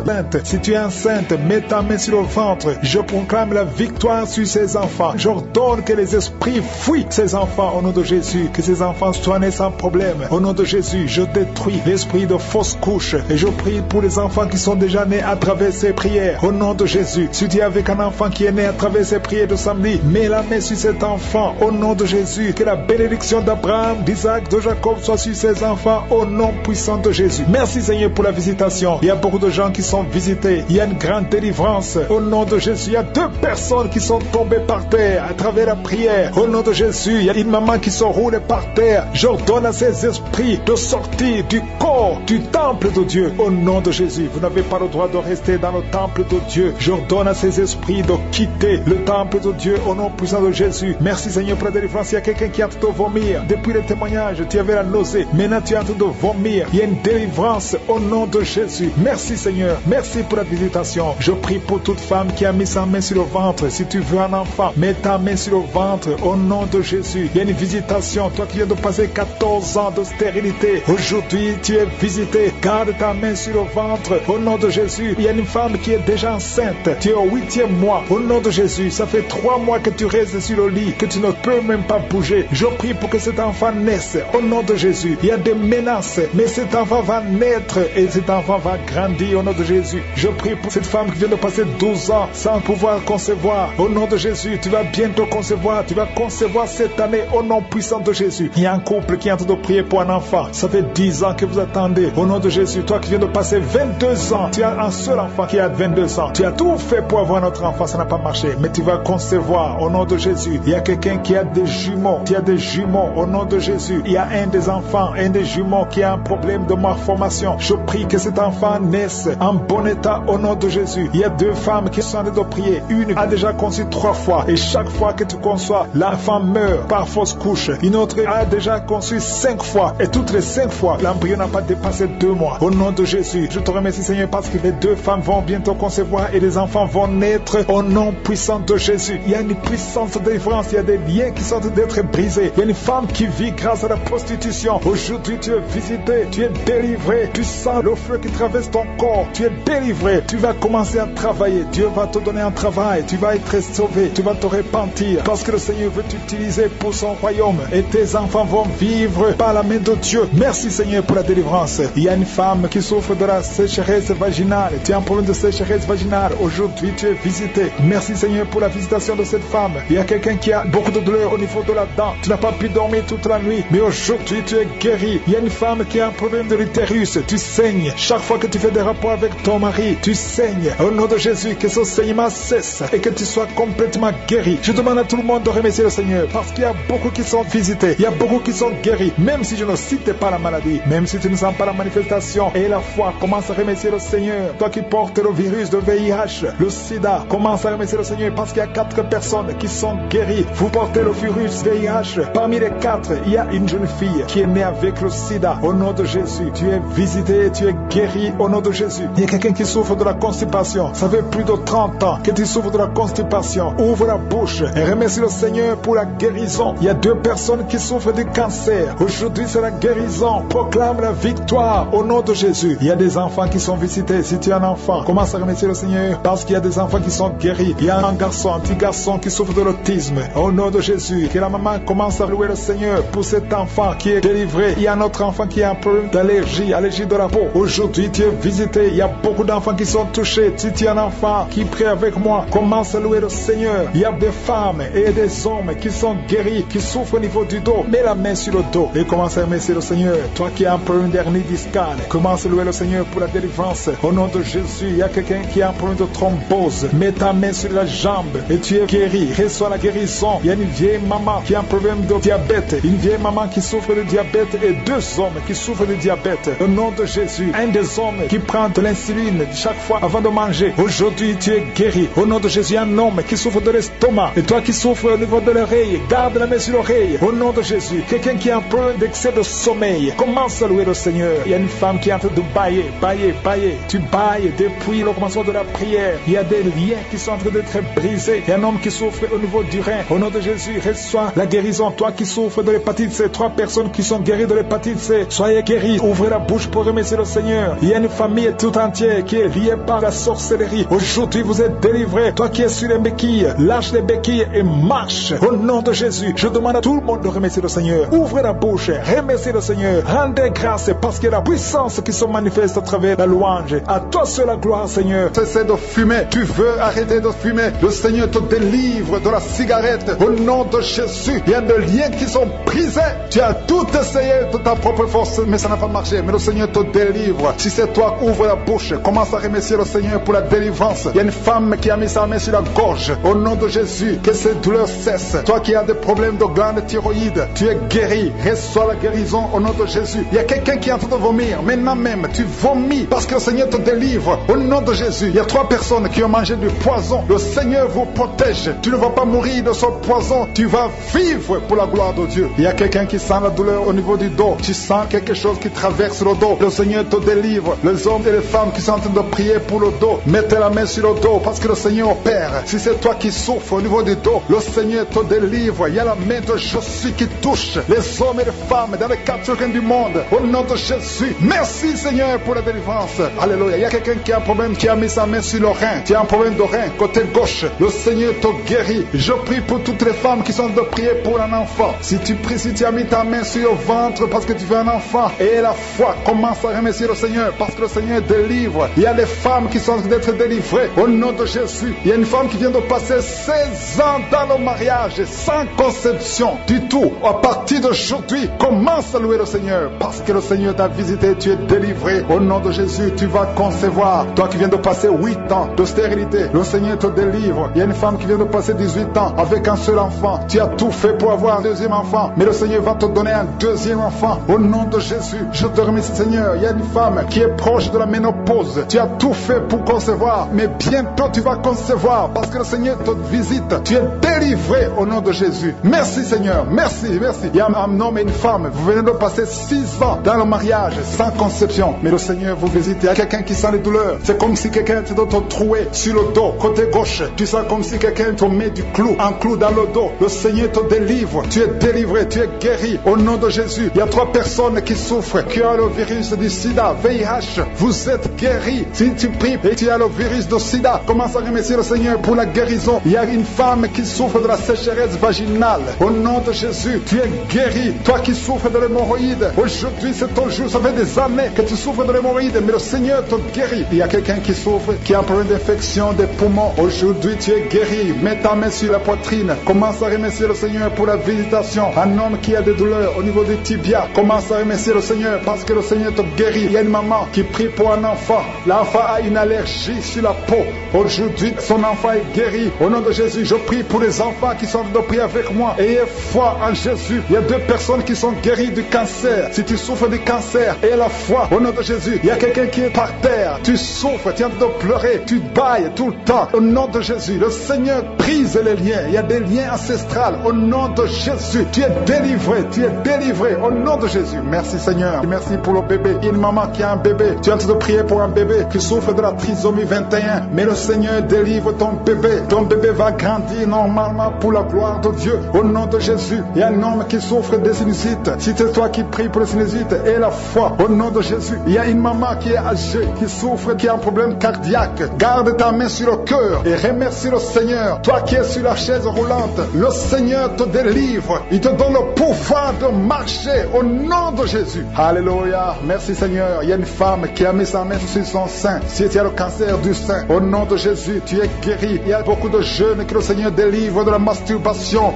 Speaker 6: Si tu es enceinte, mets ta main sur le ventre. Je proclame la victoire sur ces enfants. J'ordonne que les esprits fuient ces enfants au nom de Jésus. Que ces enfants soient nés sans problème. Au nom de Jésus, je détruis l'esprit de fausse couche. Et je prie pour les enfants qui sont déjà nés à travers ces prières. Au nom de Jésus, si tu es avec un enfant qui est né à travers ces prières de samedi, mets la main sur cet enfant. Au nom de Jésus, que la bénédiction d'Abraham, d'Isaac, de Jacob soit sur ces enfants. Au nom puissant de Jésus. Merci Seigneur pour la visitation. Il y a beaucoup de gens qui sont visités. Il y a une grande délivrance. Au nom de Jésus, il y a 2 personnes qui sont tombées par terre à travers la prière. Au nom de Jésus, il y a une maman qui se roule par terre. J'ordonne à ces esprits de sortir du corps, du temple de Dieu. Au nom de Jésus, vous n'avez pas le droit de rester dans le temple de Dieu. J'ordonne à ces esprits de quitter le temple de Dieu au nom puissant de Jésus. Merci Seigneur pour la délivrance. Il y a quelqu'un qui est en train de vomir. Depuis le témoignage, tu avais la nausée. Maintenant, tu es en train de vomir. Il y a une délivrance au nom de Jésus. Merci Seigneur. Merci pour la visitation. Je prie pour toute femme qui a mis sa main sur le ventre. Si tu veux un enfant, mets ta main sur le ventre au nom de Jésus. Il y a une visitation. Toi qui viens de passer 14 ans de stérilité, aujourd'hui tu es visité. Garde ta main sur le ventre au nom de Jésus. Il y a une femme qui est déjà enceinte. Tu es au 8e mois. Au nom de Jésus, ça fait 3 mois que tu restes sur le lit, que tu ne peux même pas bouger. Je prie pour que cet enfant naisse au nom de Jésus. Il y a des menaces, mais cet enfant va naître et cet enfant va grandir au nom de Jésus. Je prie pour cette femme qui vient de passer 12 ans sans pouvoir concevoir. Au nom de Jésus, tu vas bientôt concevoir. Tu vas concevoir cette année au nom puissant de Jésus. Il y a un couple qui est en train de prier pour un enfant. Ça fait 10 ans que vous attendez. Au nom de Jésus, toi qui viens de passer 22 ans, tu as un seul enfant qui a 22 ans. Tu as tout fait pour avoir notre enfant, ça n'a pas marché. Mais tu vas concevoir au nom de Jésus. Il y a quelqu'un qui a des jumeaux. Tu as des jumeaux au nom de Jésus. Il y a un des enfants, un des jumeaux qui a un problème de malformation. Je prie que cet enfant naisse en bon état au nom de Jésus. Il y a 2 femmes qui sont en train de prier. Une a déjà conçu 3 fois et chaque fois que tu conçois, l'enfant meurt par fausse couche. Une autre a déjà conçu 5 fois et toutes les 5 fois, l'embryon n'a pas dépassé 2 mois. Au nom de Jésus, je te remercie Seigneur parce que les 2 femmes vont bientôt concevoir et les enfants vont naître au nom puissant de Jésus. Il y a une puissance de délivrance, il y a des liens qui sont en train d'être brisés. Il y a une femme qui vit grâce à la prostitution. Aujourd'hui, tu es visité, tu es délivré, tu sens le feu qui traverse ton corps, tu es délivré, tu vas commencer à travailler, Dieu va te donner un travail, tu vas être sauvé, tu vas te repentir parce que le Seigneur veut t'utiliser pour son royaume et tes enfants vont vivre par la main de Dieu. Merci Seigneur pour la délivrance. Il y a une femme qui souffre de la sécheresse vaginale, tu as un problème de sécheresse vaginale, aujourd'hui tu es visité. Merci Seigneur pour la visitation de cette femme. Il y a quelqu'un qui a beaucoup de douleur au niveau de la dent, tu n'as pas pu dormir toute la nuit, mais aujourd'hui tu es guéri. Il y a une femme qui a un problème de l'utérus, tu saignes. Chaque fois que tu fais des rapports avec ton mari, tu saignes. Au nom de Jésus, que ce saignement cesse et que tu sois complètement guéri. Je demande à tout le monde de remercier le Seigneur parce qu'il y a beaucoup qui sont visités, il y a beaucoup qui sont guéris. Même si je ne cite pas la maladie, même si tu ne sens pas la manifestation et la foi, commence à remercier le Seigneur. Toi qui portes le virus de VIH, le sida, commence à remercier le Seigneur parce qu'il y a 4 personnes qui sont guéries. Vous portez le virus VIH. Parmi les 4, il y a une jeune fille qui est née avec le sida. Au nom de Jésus, tu es visité, tu es guéri au nom de Jésus. Il y a quelqu'un qui souffre de la constipation. Ça fait plus de 30 ans que tu souffres de la constipation. Ouvre la bouche et remercie le Seigneur pour la guérison. Il y a 2 personnes qui souffrent du cancer. Aujourd'hui, c'est la guérison. Proclame la victoire au nom de Jésus. Il y a des enfants qui sont visités. Si tu es un enfant, commence à remercier le Seigneur parce qu'il y a des enfants qui sont guéris. Il y a un garçon, un petit garçon qui souffre de l'autisme. Au nom de Jésus, que la maman commence à louer le Seigneur pour cet enfant qui est délivré. Il y a un autre enfant qui a un problème d'allergie, allergie de la peau. Aujourd'hui, tu es visité. Il y a beaucoup d'enfants qui sont touchés. Si tu es un enfant qui prie avec moi, commence à louer le Seigneur. Il y a des femmes et des hommes qui sont guéris, qui souffrent au niveau du dos. Mets la main sur le dos et commence à remercier le Seigneur. Toi qui as un problème d'hernie discale, commence à louer le Seigneur pour la délivrance. Au nom de Jésus, il y a quelqu'un qui a un problème de thrombose. Mets ta main sur la jambe et tu es guéri. Reçois la guérison. Il y a une vieille maman qui a un problème de diabète. Une vieille maman qui souffre de diabète et 2 hommes qui souffrent de diabète. Au nom de Jésus, un des hommes qui prend de l'insuline chaque fois avant de manger. Aujourd'hui, tu es guéri. Au nom de Jésus, un homme qui souffre de l'estomac. Et toi qui souffres au niveau de l'oreille, garde la main sur l'oreille. Au nom de Jésus, quelqu'un qui a un problème d'excès de sommeil, commence à louer le Seigneur. Il y a une femme qui est en train de bailler, bailler, bailler. Tu bailles depuis le commencement de la prière. Il y a des liens qui sont en train d'être brisés. Il y a un homme qui souffre au niveau du rein. Au nom de Jésus, reçois la guérison Toi qui souffres de l'hépatite C, 3 personnes qui sont guéries de l'hépatite C, soyez guéris. Ouvrez la bouche pour remercier le Seigneur. Il y a une famille tout entière qui est liée par la sorcellerie. Aujourd'hui, vous êtes délivrés. Toi qui es sur les béquilles, lâche les béquilles et marche. Au nom de Jésus, je demande à tout le monde de remercier le Seigneur. Ouvrez la bouche, remerciez le Seigneur. Rendez grâce parce qu'il y a la puissance qui se manifeste à travers la louange. À toi seul la gloire, Seigneur. Cessez de fumer. Tu veux arrêter de fumer. Le Seigneur te délivre de la cigarette. Au nom de Jésus, il y a des liens qui sont brisés. Tu as tout essayé de ta propre force, mais ça n'a pas marché. Mais le Seigneur te délivre. Si c'est toi, ouvre la bouche. Commence à remercier le Seigneur pour la délivrance. Il y a une femme qui a mis sa main sur la gorge. Au nom de Jésus, que ces douleurs cessent. Toi qui as des problèmes de glande thyroïde, tu es guéri. Reçois la guérison au nom de Jésus. Il y a quelqu'un qui est en train de vomir. Maintenant même, tu vomis parce que le Seigneur te délivre. Au nom de Jésus, il y a 3 personnes qui ont mangé du poison. Le Seigneur vous protège. Tu ne vas pas mourir de ce poison. Tu vas vivre pour la gloire de Dieu. Il y a quelqu'un qui sent la douleur au niveau du dos. Tu sens quelque chose qui traverse le dos. Le Seigneur te délivre. Les hommes et les femmes qui sont en train de prier pour le dos, mettez la main sur le dos parce que le Seigneur opère. Si c'est toi qui souffres au niveau du dos, le Seigneur te délivre. Il y a la main de Jésus qui touche les hommes et les femmes dans les 4 coins du monde. Au nom de Jésus, merci Seigneur pour la délivrance. Alléluia. Il y a quelqu'un qui a un problème, qui a mis sa main sur le rein. Tu as un problème de rein, côté gauche. Le Seigneur te guérit. Je prie pour toutes les femmes qui sont en train de prier pour un enfant. Si tu pries, si tu as mis ta main sur le ventre parce que tu veux un enfant, et la foi, commence à remercier le Seigneur parce que le Seigneur délivre. Il y a des femmes qui sont en train d'être délivrées au nom de Jésus. Il y a une femme qui vient de passer 16 ans dans le mariage sans conception du tout. À partir d'aujourd'hui, commence à louer le Seigneur parce que le Seigneur t'a visité, tu es délivré. Au nom de Jésus, tu vas concevoir. Toi qui viens de passer 8 ans de stérilité, le Seigneur te délivre. Il y a une femme qui vient de passer 18 ans avec un seul enfant. Tu as tout fait pour avoir un deuxième enfant, mais le Seigneur va te donner un deuxième enfant. Au nom de Jésus, je te remercie Seigneur. Il y a une femme qui est proche de la ménopause. Tu as tout fait pour concevoir, mais bientôt tu vas concevoir parce que le Seigneur te visite. Tu es délivré au nom de Jésus. Merci Seigneur, merci, merci. Il y a un homme et une femme, vous venez de passer 6 ans dans le mariage sans conception, mais le Seigneur vous visite. Il y a quelqu'un qui sent les douleurs. C'est comme si quelqu'un te troué sur le dos, côté gauche. Tu sens comme si quelqu'un te met un clou dans le dos. Le Seigneur te délivre. Tu es délivré, tu es guéri au nom de Jésus. Il y a 3 personnes qui souffrent, qui ont le virus du sida, VIH. Vous êtes guéris. Si tu pries et tu as le virus du sida, commence à remercier le Seigneur pour la guérison. Il y a une femme qui souffre de la sécheresse vaginale. Au nom de Jésus, tu es guéri. Toi qui souffres de l'hémorroïde, aujourd'hui c'est ton jour. Ça fait des années que tu souffres de l'hémorroïde, mais le Seigneur te guérit. Il y a quelqu'un qui souffre, qui a un problème d'infection des poumons. Aujourd'hui tu es guéri. Mets ta main sur la poitrine. Commence à remercier le Seigneur pour la visitation. Un homme qui a des douleurs au niveau du tibia, commence à remercier le Seigneur parce que le Seigneur te guérit. Il y a une maman qui prie pour un enfant. L'enfant a une allergie sur la peau. Aujourd'hui, son enfant est guéri. Au nom de Jésus, je prie pour les enfants qui sont de prier avec moi. Ayez foi en Jésus. Il y a 2 personnes qui sont guéries du cancer. Si tu souffres du cancer, aie la foi. Au nom de Jésus, il y a quelqu'un qui est par terre. Tu souffres, tu es en train de pleurer, tu bailles tout le temps. Au nom de Jésus, le Seigneur brise les liens. Il y a des liens ancestrales. Au nom de Jésus, tu es délivré. Tu es délivré. Au nom de Jésus. Merci Seigneur. Merci pour le bébé. Il y a une maman qui a un bébé. Tu es en train de prier pour un bébé qui souffre de la trisomie 21. Mais le Seigneur délivre ton bébé. Ton bébé va grandir normalement pour la gloire de Dieu. Au nom de Jésus. Il y a un homme qui souffre des sinusites. Si c'est toi qui pries pour les sinusites, aie la foi. Au nom de Jésus. Il y a une maman qui est âgée, qui souffre, qui a un problème cardiaque. Garde ta main sur le cœur et remercie le Seigneur. Toi qui es sur la chaise roulante, le Seigneur te délivre. Il te donne le pouvoir de marcher au nom de Jésus. Alléluia. Merci Seigneur. Il y a une femme qui a mis sa main sur son sein. Si tu as le cancer du sein, au nom de Jésus, tu es guéri. Il y a beaucoup de jeunes que le Seigneur délivre de la masturbation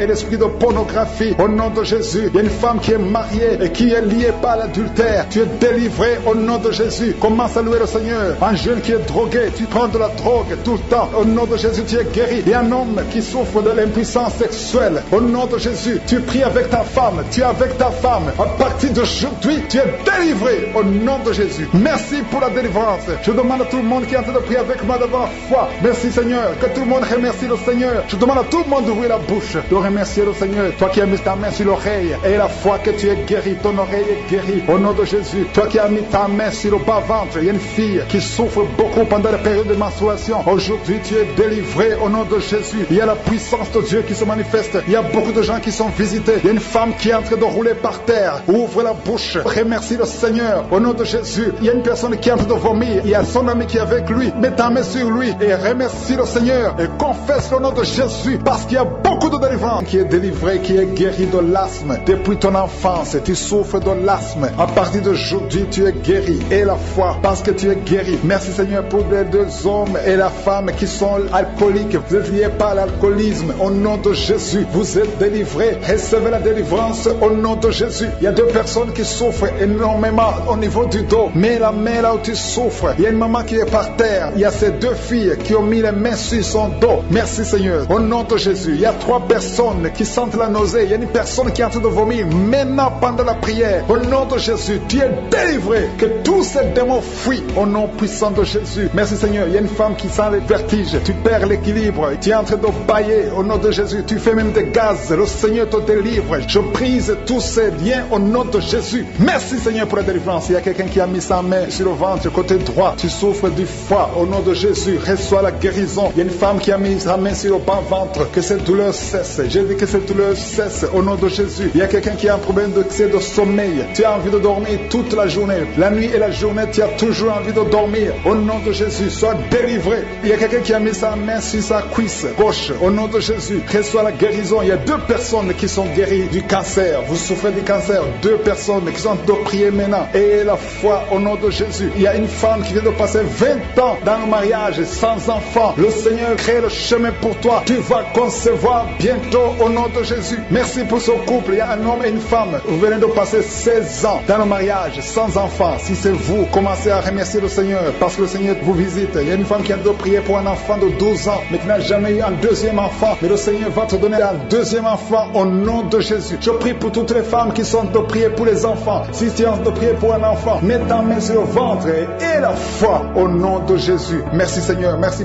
Speaker 6: et l'esprit de pornographie. Au nom de Jésus, il y a une femme qui est mariée et qui est liée par l'adultère. Tu es délivré au nom de Jésus. Commence à louer le Seigneur. Un jeune qui est drogué, tu prends de la drogue tout le temps. Au nom de Jésus, tu es guéri. Il y a un homme qui souffre de l'impuissance sexuelle. Au nom de Jésus, tu pries avec ta femme. Tu es avec ta femme. À partir d'aujourd'hui, tu es délivré au nom de Jésus. Merci pour la délivrance. Je demande à tout le monde qui est en train de prier avec moi devant la foi. Merci Seigneur. Que tout le monde remercie le Seigneur. Je demande à tout le monde d'ouvrir la bouche, de remercier le Seigneur. Toi qui as mis ta main sur l'oreille et la foi que tu es guéri, ton oreille est guérie au nom de Jésus. Toi qui as mis ta main sur le bas-ventre, il y a une fille qui souffre beaucoup pendant la période de menstruation. Aujourd'hui, tu es délivré au nom de Jésus. Il y a la puissance de Dieu qui se manifeste. Il y a beaucoup de gens qui sont visités. Il y a une femme qui est en train de rouler par terre. Ouvre la bouche. Remercie le Seigneur. Au nom de Jésus. Il y a une personne qui est en train de vomir. Il y a son ami qui est avec lui. Mets ta main sur lui et remercie le Seigneur. Et confesse le nom de Jésus. Parce qu'il y a beaucoup de délivrance qui est délivré, qui est guéri de l'asthme. Depuis ton enfance, tu souffres de l'asthme. À partir d'aujourd'hui, tu es guéri. Et la foi, parce que tu es guéri. Merci Seigneur pour les deux hommes et la femme qui sont alcooliques. Vous êtes liés par l'alcoolisme. Au nom de Jésus, vous êtes délivrés. Recevez la délivrance au nom de Jésus. Il y a deux personnes qui souffrent énormément au niveau du dos. Mais la main là où tu souffres, il y a une maman qui est par terre. Il y a ces deux filles qui ont mis les mains sur son dos. Merci Seigneur. Au nom de Jésus, il y a trois personnes qui sentent la nausée. Il y a une personne qui est en train de vomir. Maintenant, pendant la prière, au nom de Jésus, tu es délivré. Que tous ces démons fuient au nom puissant de Jésus. Merci Seigneur. Il y a une femme qui sent les vertiges. Tu perds l'équilibre. Tu es en train de bailler au nom de Jésus. Tu fais même des gaz. Le Seigneur te délivre. Je brise tous ces liens au nom de Jésus. Merci Seigneur pour la délivrance. Il y a quelqu'un qui a mis sa main sur le ventre, côté droit. Tu souffres du foie. Au nom de Jésus, reçois la guérison. Il y a une femme qui a mis sa main sur le bas ventre. Que cette douleur cesse. J'ai dit que cette douleur cesse au nom de Jésus. Il y a quelqu'un qui a un problème de sommeil. Tu as envie de dormir toute la journée. La nuit et la journée, tu as toujours envie de dormir. Au nom de Jésus, sois délivré. Il y a quelqu'un qui a mis sa main sur sa cuisse gauche. Au nom de Jésus, reçois la guérison. Il y a deux personnes qui sont guéries du cancer. Vous souffrez du cancer. Deux personnes qui sont de prier maintenant. Et la foi au nom de Jésus. Il y a une femme qui vient de passer 20 ans dans le mariage sans enfant. Le Seigneur crée le chemin pour toi. Tu vas concevoir bientôt au nom de Jésus. Merci pour ce couple. Il y a un homme et une femme. Vous venez de passer 16 ans dans le mariage sans enfant. Si c'est vous, commencez à remercier le Seigneur parce que le Seigneur vous visite. Il y a une femme qui a de prier pour un enfant de 12 ans mais qui n'a jamais eu un deuxième enfant. Mais le Seigneur va te donner un deuxième enfant au nom de Jésus. Je prie pour toutes les femmes qui sont de prier pour les enfants. Si tu es de prier pour un enfant, mets ta main sur le ventre et la foi au nom de Jésus. Merci Seigneur. Merci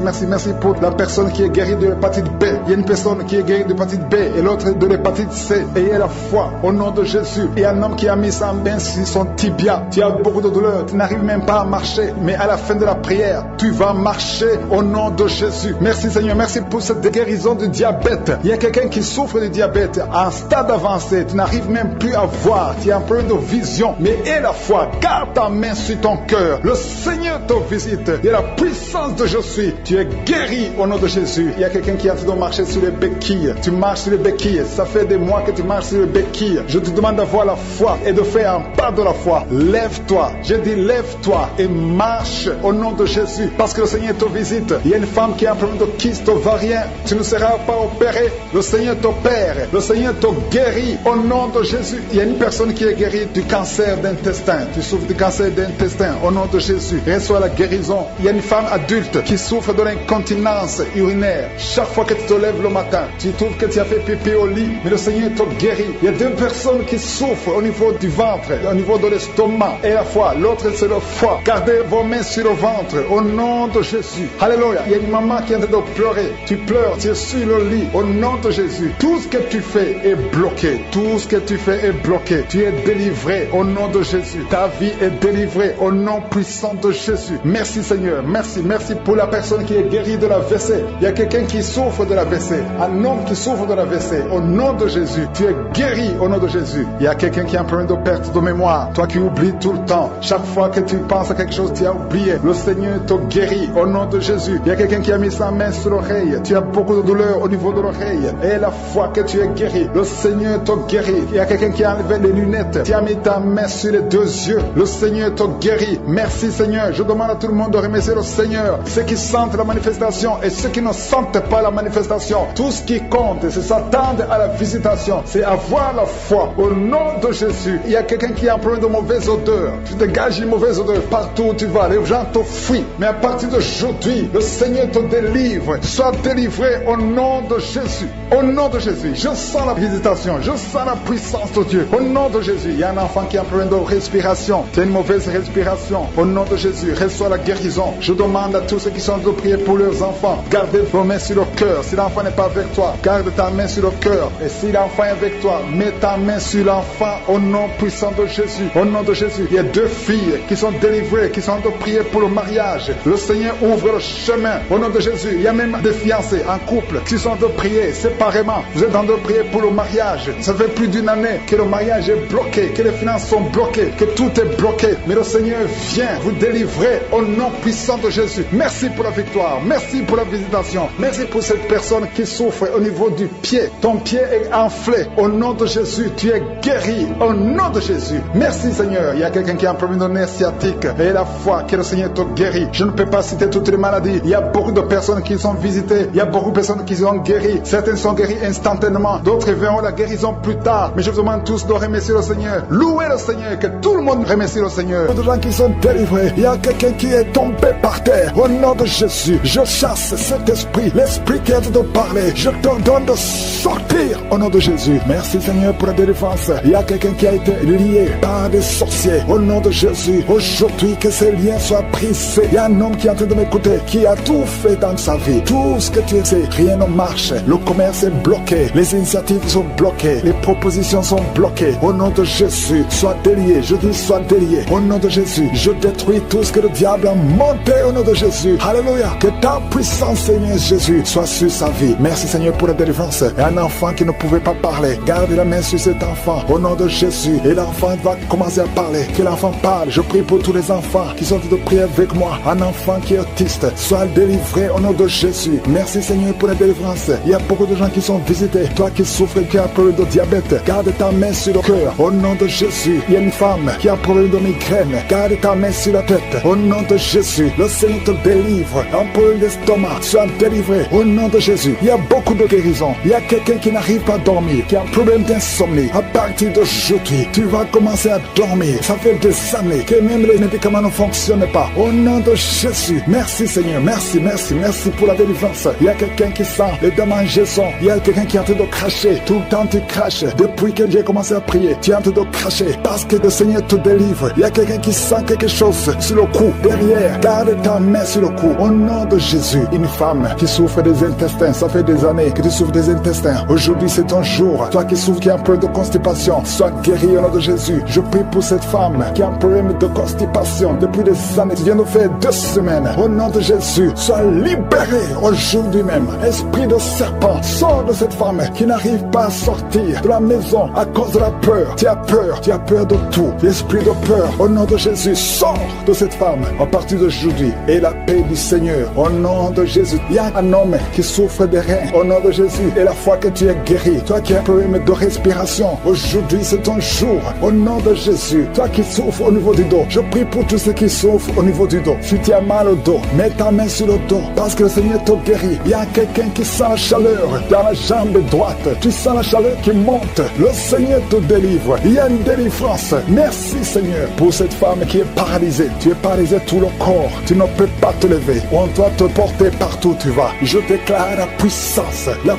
Speaker 6: pour la personne qui est guérie de l'hépatite B. Il y a une personne qui est guérie de l'hépatite B et l'autre de l'hépatite C. Ayez la foi au nom de Jésus. Il y a un homme qui a mis sa main sur son tibia. Tu as beaucoup de douleur. Tu n'arrives même pas à marcher. Mais à la fin de la prière, tu vas marcher au nom de Jésus. Merci Seigneur. Merci pour cette guérison du diabète. Il y a quelqu'un qui souffre du diabète à un stade avancé. Tu n'arrives même plus à voir. Tu as un problème de vision. Mais aie la foi. Garde ta main sur ton cœur. Le Seigneur te visite. Il y a la puissance de je suis. Tu es guéri au nom de Jésus. Il y a quelqu'un qui est en train de marcher sur les béquilles. Tu marches sur les béquilles. Ça fait des mois que tu marches sur les béquilles. Je te demande d'avoir la foi et de faire un pas de la foi. Lève-toi. Je dis lève-toi et marche au nom de Jésus. Parce que le Seigneur te visite. Il y a une femme qui a un problème de kyste ovarien. Tu ne seras pas opéré. Le Seigneur t'opère. Le Seigneur te guérit au nom de Jésus. Il y a une personne qui est guérie du cancer d'intestin. Tu souffres du cancer d'intestin au nom de Jésus. Reçois la guérison. Il y a une femme adulte qui souffre de l'incontinence urinaire. Chaque fois que tu te lèves le matin, tu trouves que tu as fait pipi au lit, mais le Seigneur te guérit. Il y a deux personnes qui souffrent au niveau du ventre, au niveau de l'estomac et la foi. L'autre c'est le foie. Gardez vos mains sur le ventre au nom de Jésus. Alléluia. Il y a une maman qui est en train de pleurer. Tu pleures, tu es sur le lit au nom de Jésus. Tout ce que tu fais est bloqué. Tout ce que tu fais est bloqué. Tu es délivré au nom de Jésus. Ta vie est délivrée au nom puissant de Jésus. Merci Seigneur. Merci pour la personne qui est guérie de la WC. Il y a quelqu'un qui souffre de la WC. Un homme qui souffre de la WC. Au nom de Jésus. Tu es guéri au nom de Jésus. Il y a quelqu'un qui a un problème de perte de mémoire. Toi qui oublies tout le temps. Chaque fois que tu penses à quelque chose, tu as oublié. Le Seigneur te guérit au nom de Jésus. Il y a quelqu'un qui a mis sa main sur l'oreille. Tu as beaucoup de douleur au niveau de l'oreille. Et la fois que tu es guéri, le Seigneur te guérit. Il y a quelqu'un qui a enlevé les lunettes. Tu as mis ta main sur les deux yeux. Le Seigneur te guérit. Merci Seigneur. Je demande à tout le monde de remercier le Seigneur. Ceux qui sentent la manifestation et ceux qui ne sentent pas la manifestation. Tout ce qui compte, c'est s'attendre à la visitation. C'est avoir la foi au nom de Jésus. Il y a quelqu'un qui a un problème de mauvaise odeur. Tu dégages une mauvaise odeur partout où tu vas. Les gens te fuient. Mais à partir d'aujourd'hui, le Seigneur te délivre. Sois délivré au nom de Jésus. Au nom de Jésus. Je sens la visitation. Je sens la puissance de Dieu. Au nom de Jésus. Il y a un enfant qui a un problème de respiration. Tu as une mauvaise respiration. Au nom de Jésus. Reçois la guérison. Je demande à tous ceux qui sont de prier pour leurs enfants. Gardez vos mains sur le cœur. Si l'enfant n'est pas avec toi, garde ta main sur le cœur. Et si l'enfant est avec toi, mets ta main sur l'enfant au nom puissant de Jésus. Au nom de Jésus. Il y a deux filles qui sont délivrées, qui sont de prier pour le mariage. Le Seigneur ouvre le chemin. Au nom de Jésus. Il y a même des fiancés en couple qui sont de prier séparément maman, vous êtes en train de prier pour le mariage. Ça fait plus d'une année que le mariage est bloqué, que les finances sont bloquées, que tout est bloqué. Mais le Seigneur vient vous délivrer au nom puissant de Jésus. Merci pour la victoire. Merci pour la visitation. Merci pour cette personne qui souffre au niveau du pied. Ton pied est enflé. Au nom de Jésus, tu es guéri. Au nom de Jésus. Merci Seigneur. Il y a quelqu'un qui a un problème de nerf sciatique. Et la foi que le Seigneur te guérit. Je ne peux pas citer toutes les maladies. Il y a beaucoup de personnes qui sont visitées. Il y a beaucoup de personnes qui sont guéries. Certaines sont guéries instantanément. D'autres verront la guérison plus tard. Mais je vous demande tous de remercier le Seigneur. Louez le Seigneur. Que tout le monde remercie le Seigneur. Il y a des gens qui sont délivrés. Il y a quelqu'un qui est tombé par terre. Au nom de Jésus, je chasse cet esprit. L'esprit qui a de parler. Je te donne de sortir. Au nom de Jésus. Merci Seigneur pour la délivrance. Il y a quelqu'un qui a été lié par des sorciers. Au nom de Jésus. Aujourd'hui, que ces liens soient brisés. Il y a un homme qui est en train de m'écouter. Qui a tout fait dans sa vie. Tout ce que tu sais. Rien ne marche. Le commerce est bloqué. Les initiatives sont bloquées. Les propositions sont bloquées. Au nom de Jésus. Sois délié. Je dis sois délié. Au nom de Jésus. Je détruis tout ce que le diable a monté au nom de Jésus. Alléluia. Que ta puissance, Seigneur Jésus, soit sur sa vie. Merci Seigneur pour la délivrance. Et un enfant qui ne pouvait pas parler. Garde la main sur cet enfant. Au nom de Jésus. Et l'enfant va commencer à parler. Que l'enfant parle. Je prie pour tous les enfants qui sont de prier avec moi. Un enfant qui est autiste. Soit délivré au nom de Jésus. Merci Seigneur pour la délivrance. Il y a beaucoup de gens qui sont visités. Toi qui souffres, qui as un problème de diabète. Garde ta main sur le cœur. Au nom de Jésus. Il y a une femme qui a un problème de migraine. Garde ta main sur la tête. Au nom de Jésus. Le Seigneur te délivre. Un problème d'estomac. Sois délivré. Au nom de Jésus. Il y a beaucoup de guérisons. Il y a quelqu'un qui n'arrive pas à dormir. Qui a un problème d'insomnie. À partir d'aujourd'hui, tu vas commencer à dormir. Ça fait des années que même les médicaments ne fonctionnent pas. Au nom de Jésus. Merci Seigneur. Merci, merci, merci pour la délivrance. Il y a quelqu'un qui sent les démangeaisons. Il y a quelqu'un qui est en train de cracher. Tout le temps tu craches. Depuis que j'ai commencé à prier, tu es en train de cracher. Parce que le Seigneur te délivre. Il y a quelqu'un qui sent quelque chose sur le cou, derrière. Garde ta main sur le cou. Au nom de Jésus. Une femme qui souffre des intestins. Ça fait des années que tu souffres des intestins. Aujourd'hui c'est ton jour. Toi qui souffres, qui a un problème de constipation, sois guéri au nom de Jésus. Je prie pour cette femme qui a un problème de constipation depuis des années. Tu viens de faire 2 semaines. Au nom de Jésus, sois libéré aujourd'hui même. Esprit de serpent, sors de cette femme qui n'arrive pas à sortir de la maison à cause de la peur. Tu as peur de tout. L'esprit de peur, au nom de Jésus, sors de cette femme à partir d'aujourd'hui. Et la paix du Seigneur, au nom de Jésus. Il y a un homme qui souffre des reins, au nom de Jésus. Et la fois que tu es guéri, toi qui as un problème de respiration, aujourd'hui c'est ton jour, au nom de Jésus. Toi qui souffres au niveau du dos, je prie pour tous ceux qui souffrent au niveau du dos. Si tu as mal au dos, mets ta main sur le dos, parce que le Seigneur te guérit. Il y a quelqu'un qui sent la chaleur dans la jambe droite. Tu sens la chaleur qui monte. Le Seigneur te délivre. Il y a une délivrance. Merci Seigneur pour cette femme qui est paralysée. Tu es paralysé tout le corps. Tu ne peux pas te lever. On doit te porter partout où tu vas. Je déclare la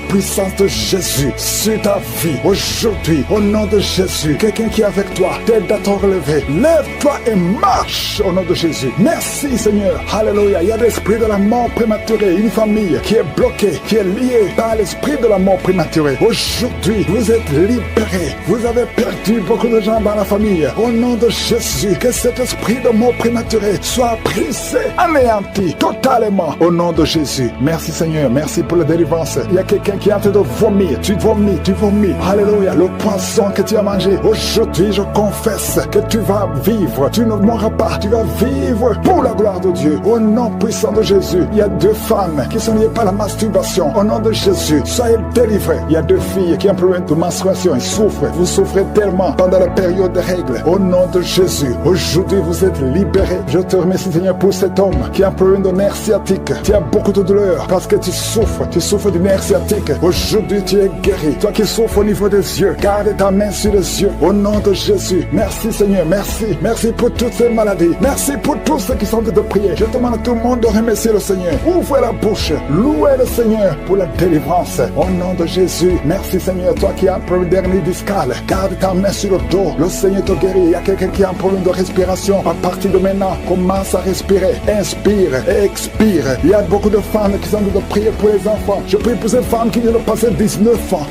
Speaker 6: puissance de Jésus sur ta vie. Aujourd'hui, au nom de Jésus, quelqu'un qui est avec toi, t'aide à te relever. Lève-toi et marche au nom de Jésus. Merci Seigneur. Alléluia. Il y a l'esprit de la mort prématurée. Une famille qui est bloquée, qui est liée par l'esprit de la mort prématurée. Aujourd'hui, vous êtes libérés. Vous avez perdu beaucoup de gens dans la famille. Au nom de Jésus, que cet esprit de mort prématurée soit brisé, anéanti totalement. Au nom de Jésus. Merci Seigneur. Merci pour la délivrance. Il y a quelqu'un qui est en train de vomir. Tu vomis. Alléluia. Le poisson que tu as mangé. Aujourd'hui, je confesse que tu vas vivre. Tu ne mourras pas. Tu vas vivre pour la gloire de Dieu. Au nom puissant de Jésus. Il y a 2 femmes qui sont liées par la masturbation. Au nom de Jésus, soyez délivrés. Il y a 2 filles qui ont un problème de menstruation. Elles souffrent. Vous souffrez tellement pendant la période des règles. Au nom de Jésus, aujourd'hui, vous êtes libérés. Je te remercie, Seigneur, pour cet homme qui a un problème de nerf sciatique. Tu as beaucoup de douleur parce que tu souffres du nerf sciatique. Aujourd'hui, tu es guéri. Toi qui souffres au niveau des yeux, garde ta main sur les yeux. Au nom de Jésus, merci Seigneur, merci. Merci pour toutes ces maladies. Merci pour tous ceux qui sont de prier. Je demande à tout le monde de remercier le Seigneur. Ouvrez la bouche. Louez le Seigneur pour la délivrance. Au nom de Jésus, merci Seigneur. Toi qui as un problème d'hernie discale, garde ta main sur le dos. Le Seigneur te guérit. Il y a quelqu'un qui a un problème de respiration. À partir de maintenant, commence à respirer. Inspire et expire. Il y a beaucoup de femmes qui sont de prier pour les enfants. Je prie pour ces femmes qui viennent de passer 19 ans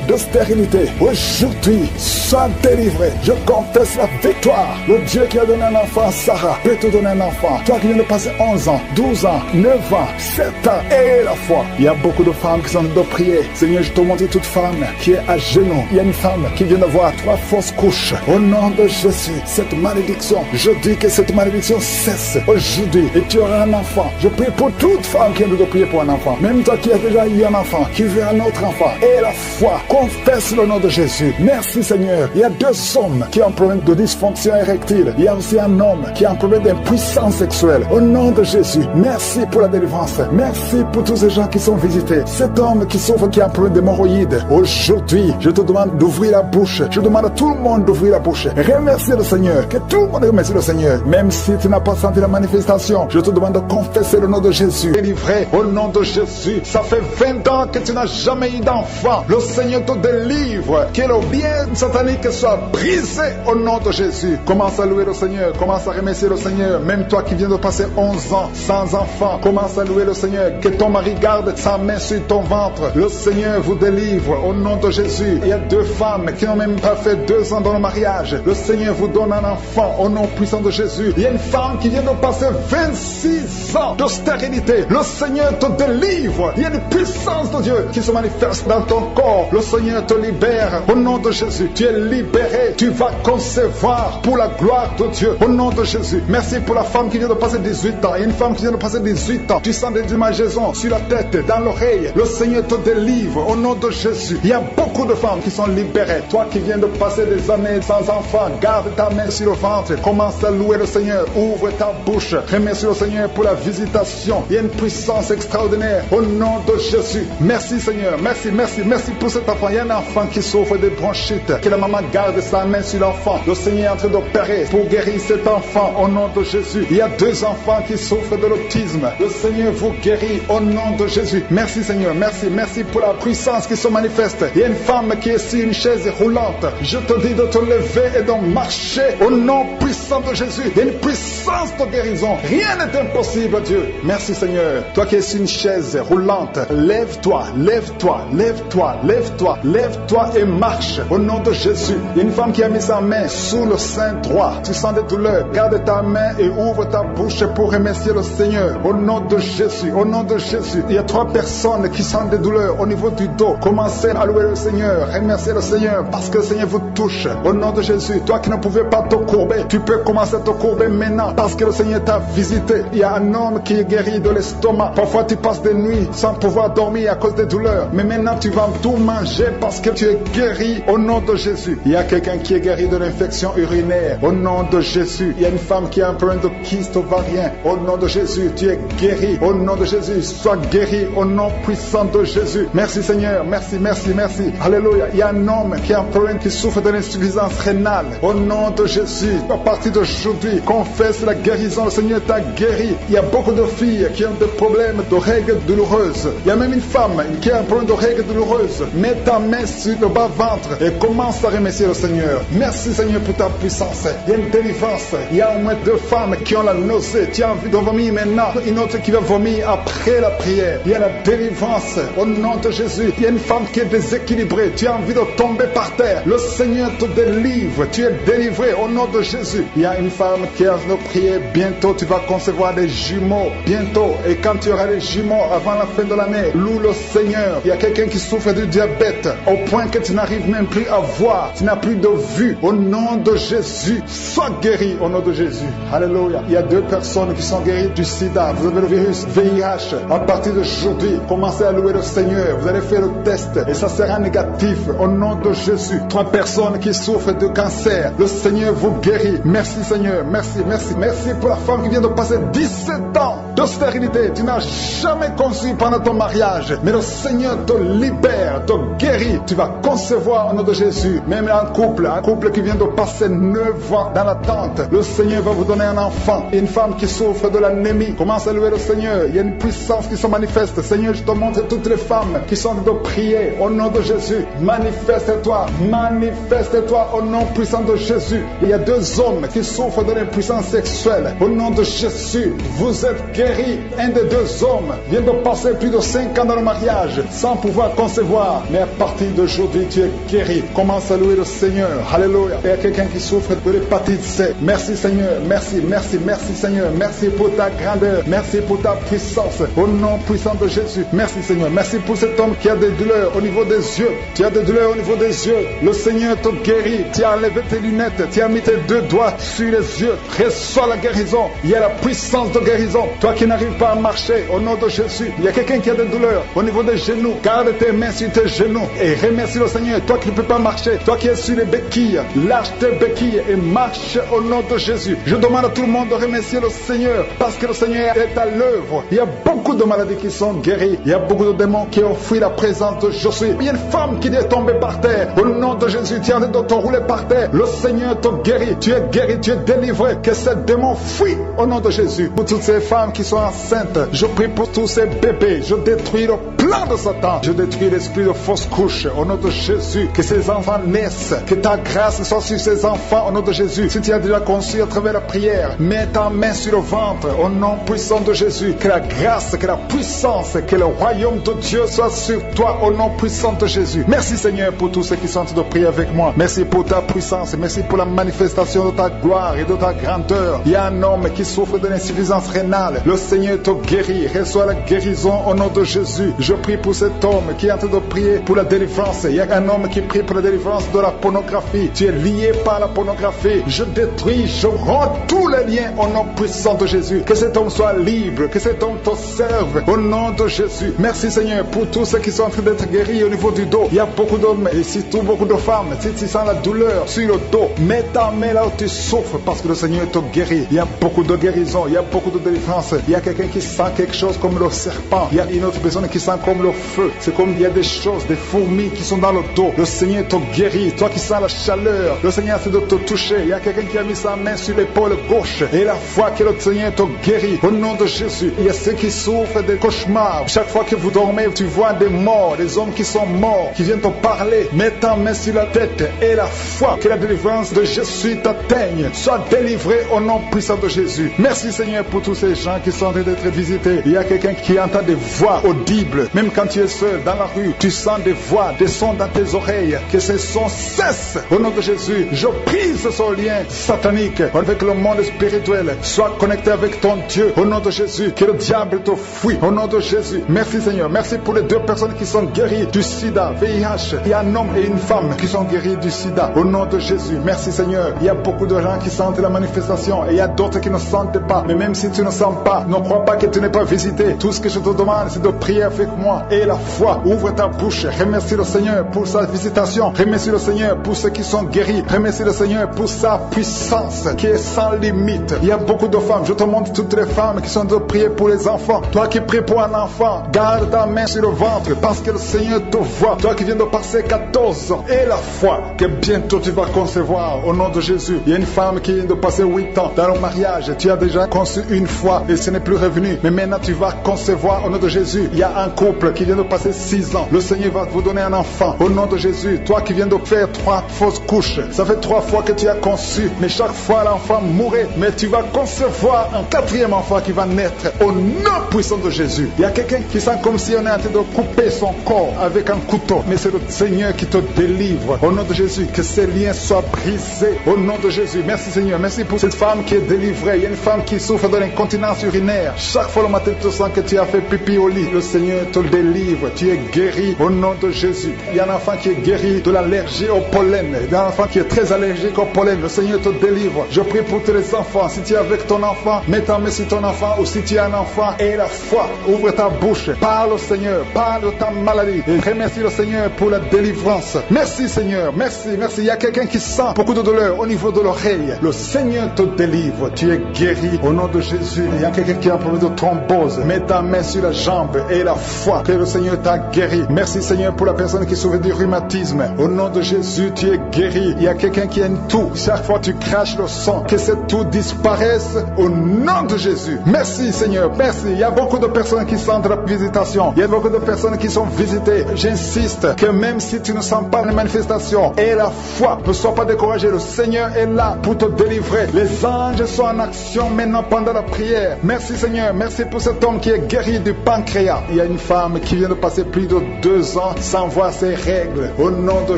Speaker 6: de stérilité. Aujourd'hui, sois délivré. Je confesse la victoire. Le Dieu qui a donné un enfant à Sarah peut te donner un enfant. Toi qui viens de passer 11 ans, 12 ans, 9 ans, 7 ans et la foi. Il y a beaucoup de femmes qui sont de prier prier. Seigneur, je te montre toute femme qui est à genoux. Il y a une femme qui vient d'avoir 3 fausses couches. Au nom de Jésus, cette malédiction, je dis que cette malédiction cesse aujourd'hui et tu auras un enfant. Je prie pour toute femme qui a de prier pour un enfant. Même toi qui as déjà eu un enfant, qui veut un autre enfant. Et la foi, confesse le nom de Jésus. Merci Seigneur. Il y a 2 hommes qui ont un problème de dysfonction érectile. Il y a aussi un homme qui a un problème d'impuissance sexuelle. Au nom de Jésus, merci pour la délivrance. Merci pour tous ces gens qui sont visités. Cet homme qui souffre, qui a un problème d'hémorroïdes. Aujourd'hui, je te demande d'ouvrir la bouche. Je demande à tout le monde d'ouvrir la bouche. Remercier le Seigneur. Que tout le monde remercie le Seigneur. Même si tu n'as pas senti la manifestation, je te demande de confesser le nom de Jésus. Délivré au nom de Jésus. Ça fait 20 ans que tu n'as jamais eu d'enfant. Le Seigneur te délivre. Que le bien satanique soit brisé au nom de Jésus. Commence à louer le Seigneur. Commence à remercier le Seigneur. Même toi qui viens de passer 11 ans sans enfant, commence à louer le Seigneur. Que ton mari garde sa main sur ton ventre. Le Seigneur vous délivre au nom de Jésus. Il y a 2 femmes qui n'ont même pas fait 2 ans dans le mariage. Le Seigneur vous donne un enfant au nom puissant de Jésus. Il y a une femme qui vient de passer 26 ans de stérilité. Le Seigneur te délivre. Il y a une puissance de Dieu qui se manifeste dans ton corps. Le Seigneur te libère au nom de Jésus. Tu es libéré. Tu vas concevoir pour la gloire de Dieu au nom de Jésus. Merci pour la femme qui vient de passer 18 ans. Il y a une femme qui vient de passer 18 ans. Tu sens des démangeaisons sur la tête, dans l'oreille. Le Seigneur te délivre au nom de Jésus. Il y a beaucoup de femmes qui sont libérées. Toi qui viens de passer des années sans enfant, garde ta main sur le ventre. Commence à louer le Seigneur. Ouvre ta bouche. Remercie le Seigneur pour la visitation. Il y a une puissance extraordinaire au nom de Jésus. Merci Seigneur. Merci, merci, merci pour cet enfant. Il y a un enfant qui souffre de bronchite. Que la maman garde sa main sur l'enfant. Le Seigneur est en train d'opérer pour guérir cet enfant au nom de Jésus. Il y a 2 enfants qui souffrent de l'autisme. Le Seigneur vous guérit au nom de Jésus. Merci Seigneur. Merci, merci pour la puissance qui se manifeste. Il y a une femme qui est sur une chaise roulante. Je te dis de te lever et de marcher au nom puissant de Jésus. Il y a une puissance de guérison. Rien n'est impossible à Dieu. Merci Seigneur. Toi qui es sur une chaise roulante, lève-toi, lève-toi, lève-toi, lève-toi, lève-toi et marche au nom de Jésus. Il y a une femme qui a mis sa main sous le sein droit. Tu sens des douleurs. Garde ta main et ouvre ta bouche pour remercier le Seigneur. Au nom de Jésus, au nom de Jésus. Il y a 3 personnes qui sentent des douleurs au niveau du dos. Commencez à louer le Seigneur. Remerciez le Seigneur parce que le Seigneur vous touche. Au nom de Jésus. Toi qui ne pouvais pas te courber, tu peux commencer à te courber maintenant parce que le Seigneur t'a visité. Il y a un homme qui est guéri de l'estomac. Parfois tu passes des nuits sans pouvoir dormir à cause des douleurs. Mais maintenant tu vas tout manger parce que tu es guéri au nom de Jésus. Il y a quelqu'un qui est guéri de l'infection urinaire. Au nom de Jésus. Il y a une femme qui a un problème de kyste ovarien. Au nom de Jésus, tu es guéri. Au nom de Jésus, sois guéri au nom puissant de Jésus. Merci Seigneur. Merci, merci, merci. Alléluia. Il y a un homme qui a un problème, qui souffre de l'insuffisance rénale. Au nom de Jésus, à partir d'aujourd'hui, confesse la guérison. Le Seigneur t'a guéri. Il y a beaucoup de filles qui ont des problèmes de règles douloureuses. Il y a même une femme qui a un problème de règles douloureuses. Mets ta main sur le bas-ventre et commence à remercier le Seigneur. Merci Seigneur pour ta puissance. Il y a une délivrance. Il y a au moins 2 femmes qui ont la nausée. Tu as envie de vomir maintenant. Une autre qui va vomir après la prière. Il y a la délivrance au nom de Jésus. Il y a une femme qui est déséquilibrée. Tu as envie de tomber par terre. Le Seigneur te délivre. Tu es délivré au nom de Jésus. Il y a une femme qui a envie de prier. Bientôt tu vas concevoir des jumeaux. Bientôt. Et quand tu auras les jumeaux avant la fin de l'année, loue le Seigneur. Il y a quelqu'un qui souffre du diabète au point que tu n'arrives même plus à voir. Tu n'as plus de vue. Au nom de Jésus, sois guéri au nom de Jésus. Alléluia. Il y a 2 personnes qui sont guéries du sida. Vous avez le virus VIH. À partir d'aujourd'hui, commencez à louer le Seigneur. Vous allez faire le test et ça sera négatif au nom de Jésus. 3 personnes qui souffrent de cancer. Le Seigneur vous guérit. Merci Seigneur. Merci, merci. Merci pour la femme qui vient de passer 17 ans de stérilité. Tu n'as jamais conçu pendant ton mariage. Mais le Seigneur te libère, te guérit. Tu vas concevoir au nom de Jésus. Même un couple qui vient de passer 9 ans dans l'attente. Le Seigneur va vous donner un enfant. Une femme qui souffre de l'anémie. Commence à louer le Seigneur. Il y a une puissance qui se manifeste. Seigneur, je te montre toutes les femmes qui sont de prier au nom de Jésus. Manifeste-toi. Manifeste-toi au nom puissant de Jésus. Il y a 2 hommes qui souffrent de l'impuissance sexuelle. Au nom de Jésus, vous êtes guéris. Un des 2 hommes vient de passer plus de 5 ans dans le mariage sans pouvoir concevoir. Mais à partir d'aujourd'hui, tu es guéri. Commence à louer le Seigneur. Alléluia. Il y a quelqu'un qui souffre de l'hépatite C. Merci Seigneur. Merci, merci, merci Seigneur. Merci pour ta grandeur. Merci pour ta puissance. Au nom puissant de Jésus. Merci Seigneur. Merci pour cet homme qui a des douleurs au niveau des yeux. Tu as des douleurs au niveau des yeux. Le Seigneur te guérit. Tu as enlevé tes lunettes. Tu as mis tes 2 doigts sur les yeux. Reçois la guérison. Il y a la puissance de guérison. Toi qui n'arrives pas à marcher, au nom de Jésus. Il y a quelqu'un qui a des douleurs au niveau des genoux. Garde tes mains sur tes genoux et remercie le Seigneur. Toi qui ne peux pas marcher, toi qui es sur les béquilles, lâche tes béquilles et marche au nom de Jésus. Je demande à tout le monde de remercier le Seigneur parce que le Seigneur est à l'œuvre. Il y a beaucoup de maladies qui sont guéries. Il y a beaucoup de démons qui ont fui la présence de Jésus. Il y a une femme qui est tombée par terre. Au nom de Jésus, tu es en train de te rouler par terre. Le Seigneur te guérit. Tu es guéri, tu es délivré. Que ces démons fuient au nom de Jésus. Pour toutes ces femmes qui sont enceintes, je prie pour tous ces bébés. Je détruis le plan de Satan. Je détruis l'esprit de fausse couche au nom de Jésus. Que ces enfants naissent. Que ta grâce soit sur ces enfants au nom de Jésus. Si tu as déjà conçu à travers la prière, mets ta main sur le ventre au nom puissant de Jésus. Que la grâce, que la puissance, que le royaume de Dieu soit sur toi au nom puissant de Jésus. Merci Seigneur pour tous ceux qui sont en train de prier avec moi. Merci pour ta puissance. Merci pour la manifestation de ta gloire et de ta grandeur. Il y a un homme qui souffre de l'insuffisance rénale. Le Seigneur te guérit. Reçois la guérison au nom de Jésus. Je prie pour cet homme qui est en train de prier pour la délivrance. Il y a un homme qui prie pour la délivrance de la pornographie. Tu es lié par la pornographie. Je détruis, je rends tous les liens au nom puissant de Jésus. Que cet homme soit libre. Que cet homme te serve au nom de Jésus. Merci Seigneur pour tous ceux qui sont en train d'être guéris au niveau du dos. Il y a beaucoup d'hommes et surtout beaucoup de femmes. Si tu sens la douleur sur le dos, mets ta main là où tu souffres parce que le Seigneur te guérit. Il y a beaucoup de guérison. Il y a beaucoup de délivrance. Il y a quelqu'un qui sent quelque chose comme le serpent. Il y a une autre personne qui sent comme le feu. C'est comme il y a des choses, des fourmis qui sont dans le dos. Le Seigneur te guérit. Toi qui sens la chaleur, le Seigneur essaie de te toucher. Il y a quelqu'un qui a mis sa main sur l'épaule gauche et la foi que le Seigneur te guérit. Au nom de Jésus, il y a ceux qui souffrent des cauchemars. Chaque fois que vous dormez, tu vois des morts, des hommes qui sont morts, qui viennent te parler. Mets ta main sur la tête et la foi que la délivrance de Jésus t'atteigne. Sois délivré au nom puissant de Jésus. Merci Seigneur pour tous ces gens qui sont en train d'être visités. Il y a quelqu'un qui entend des voix audibles. Même quand tu es seul dans la rue, tu sens des voix, des sons dans tes oreilles. Que ces sons cessent au nom de Jésus. Je brise ce lien satanique avec le monde spirituel. Sois connecté avec ton Dieu au nom de Jésus. Que le diable te fuit au nom de Jésus. Merci Seigneur. Merci pour les 2 personnes qui sont guéries du sida, VIH. Il y a un homme et une femme qui sont guéris du sida au nom de Jésus. Merci Seigneur. Il y a beaucoup de gens qui sentent la manifestation et il y a d'autres qui ne sentent pas. Mais même si tu ne sens pas, ne crois pas que tu n'es pas visité. Tout ce que je te demande, c'est de prier avec moi et la foi. Ouvre ta bouche. Remercie le Seigneur pour sa visitation. Remercie le Seigneur pour ceux qui sont guéris. Remercie le Seigneur pour sa puissance qui est sans limite. Il y a beaucoup de femmes. Je te montre toutes les femmes qui sont de prier pour les enfants. Toi qui pries pour un enfant, garde ta main sur le ventre parce que le Seigneur te voit. Toi qui viens de passer 14 ans et la foi que bientôt tu vas concevoir au nom de Jésus. Il y a une femme qui vient de passer 8 ans dans le mariage. Tu as déjà conçu une fois et ce n'est plus revenu. Mais maintenant tu vas concevoir au nom de Jésus. Il y a un couple qui vient de passer 6 ans. Le Seigneur va vous donner un enfant au nom de Jésus. Toi qui viens de faire 3 fausses couches. Ça fait 3 fois que tu as conçu. Mais chaque fois l'enfant mourait. Mais tu vas concevoir un 4e enfant qui va naître au nom puissant de Jésus. Il y a quelqu'un qui sent comme si on est en train de couper son corps avec un couteau. Mais c'est le Seigneur qui te délivre. Au nom de Jésus, que ces liens soient brisés. Au nom de Jésus. Merci Seigneur. Merci pour cette femme qui est délivrée. Il y a une femme qui souffre de l'incontinence urinaire. Chaque fois le matin, tu sens que tu as fait pipi au lit. Le Seigneur te délivre. Tu es guéri au nom de Jésus. Il y a un enfant qui est guéri de l'allergie au pollen. Il y a un enfant qui est très allergique au pollen. Le Seigneur te délivre. Je prie pour tous les enfants. Si tu es avec ton enfant, mets ta main sur ton enfant. Ou si tu es un enfant, et la foi. Ouvre ta bouche. Parle au Seigneur. Parle de ta maladie. Et remercie le Seigneur pour la délivrance. Merci Seigneur. Merci. Merci. Il y a quelqu'un qui sent beaucoup de douleur au niveau de l'oreille. Le Seigneur te délivre. Tu es guéri au nom de Jésus. Il y a quelqu'un qui a un problème de thrombose. Mets ta main sur la jambe et la foi que le Seigneur t'a guéri. Merci Seigneur pour la personne qui souffre du rhumatisme. Au nom de Jésus, tu es guéri. Il y a quelqu'un qui a une toux. Chaque fois tu craches le sang, que cette toux disparaisse au nom de Jésus. Merci Seigneur. Merci. Il y a beaucoup de personnes qui sentent la visitation. Il y a beaucoup de personnes qui sont visitées. J'insiste que même si tu ne sens pas les manifestations et la foi, ne sois pas découragé. Le Seigneur est là pour te délivrer. Les anges sont en action maintenant pendant la prière. Merci Seigneur. Merci pour cet homme qui est guéri du pancréas. Il y a une femme qui vient de passer plus de 2 ans sans voir ses règles. Au nom de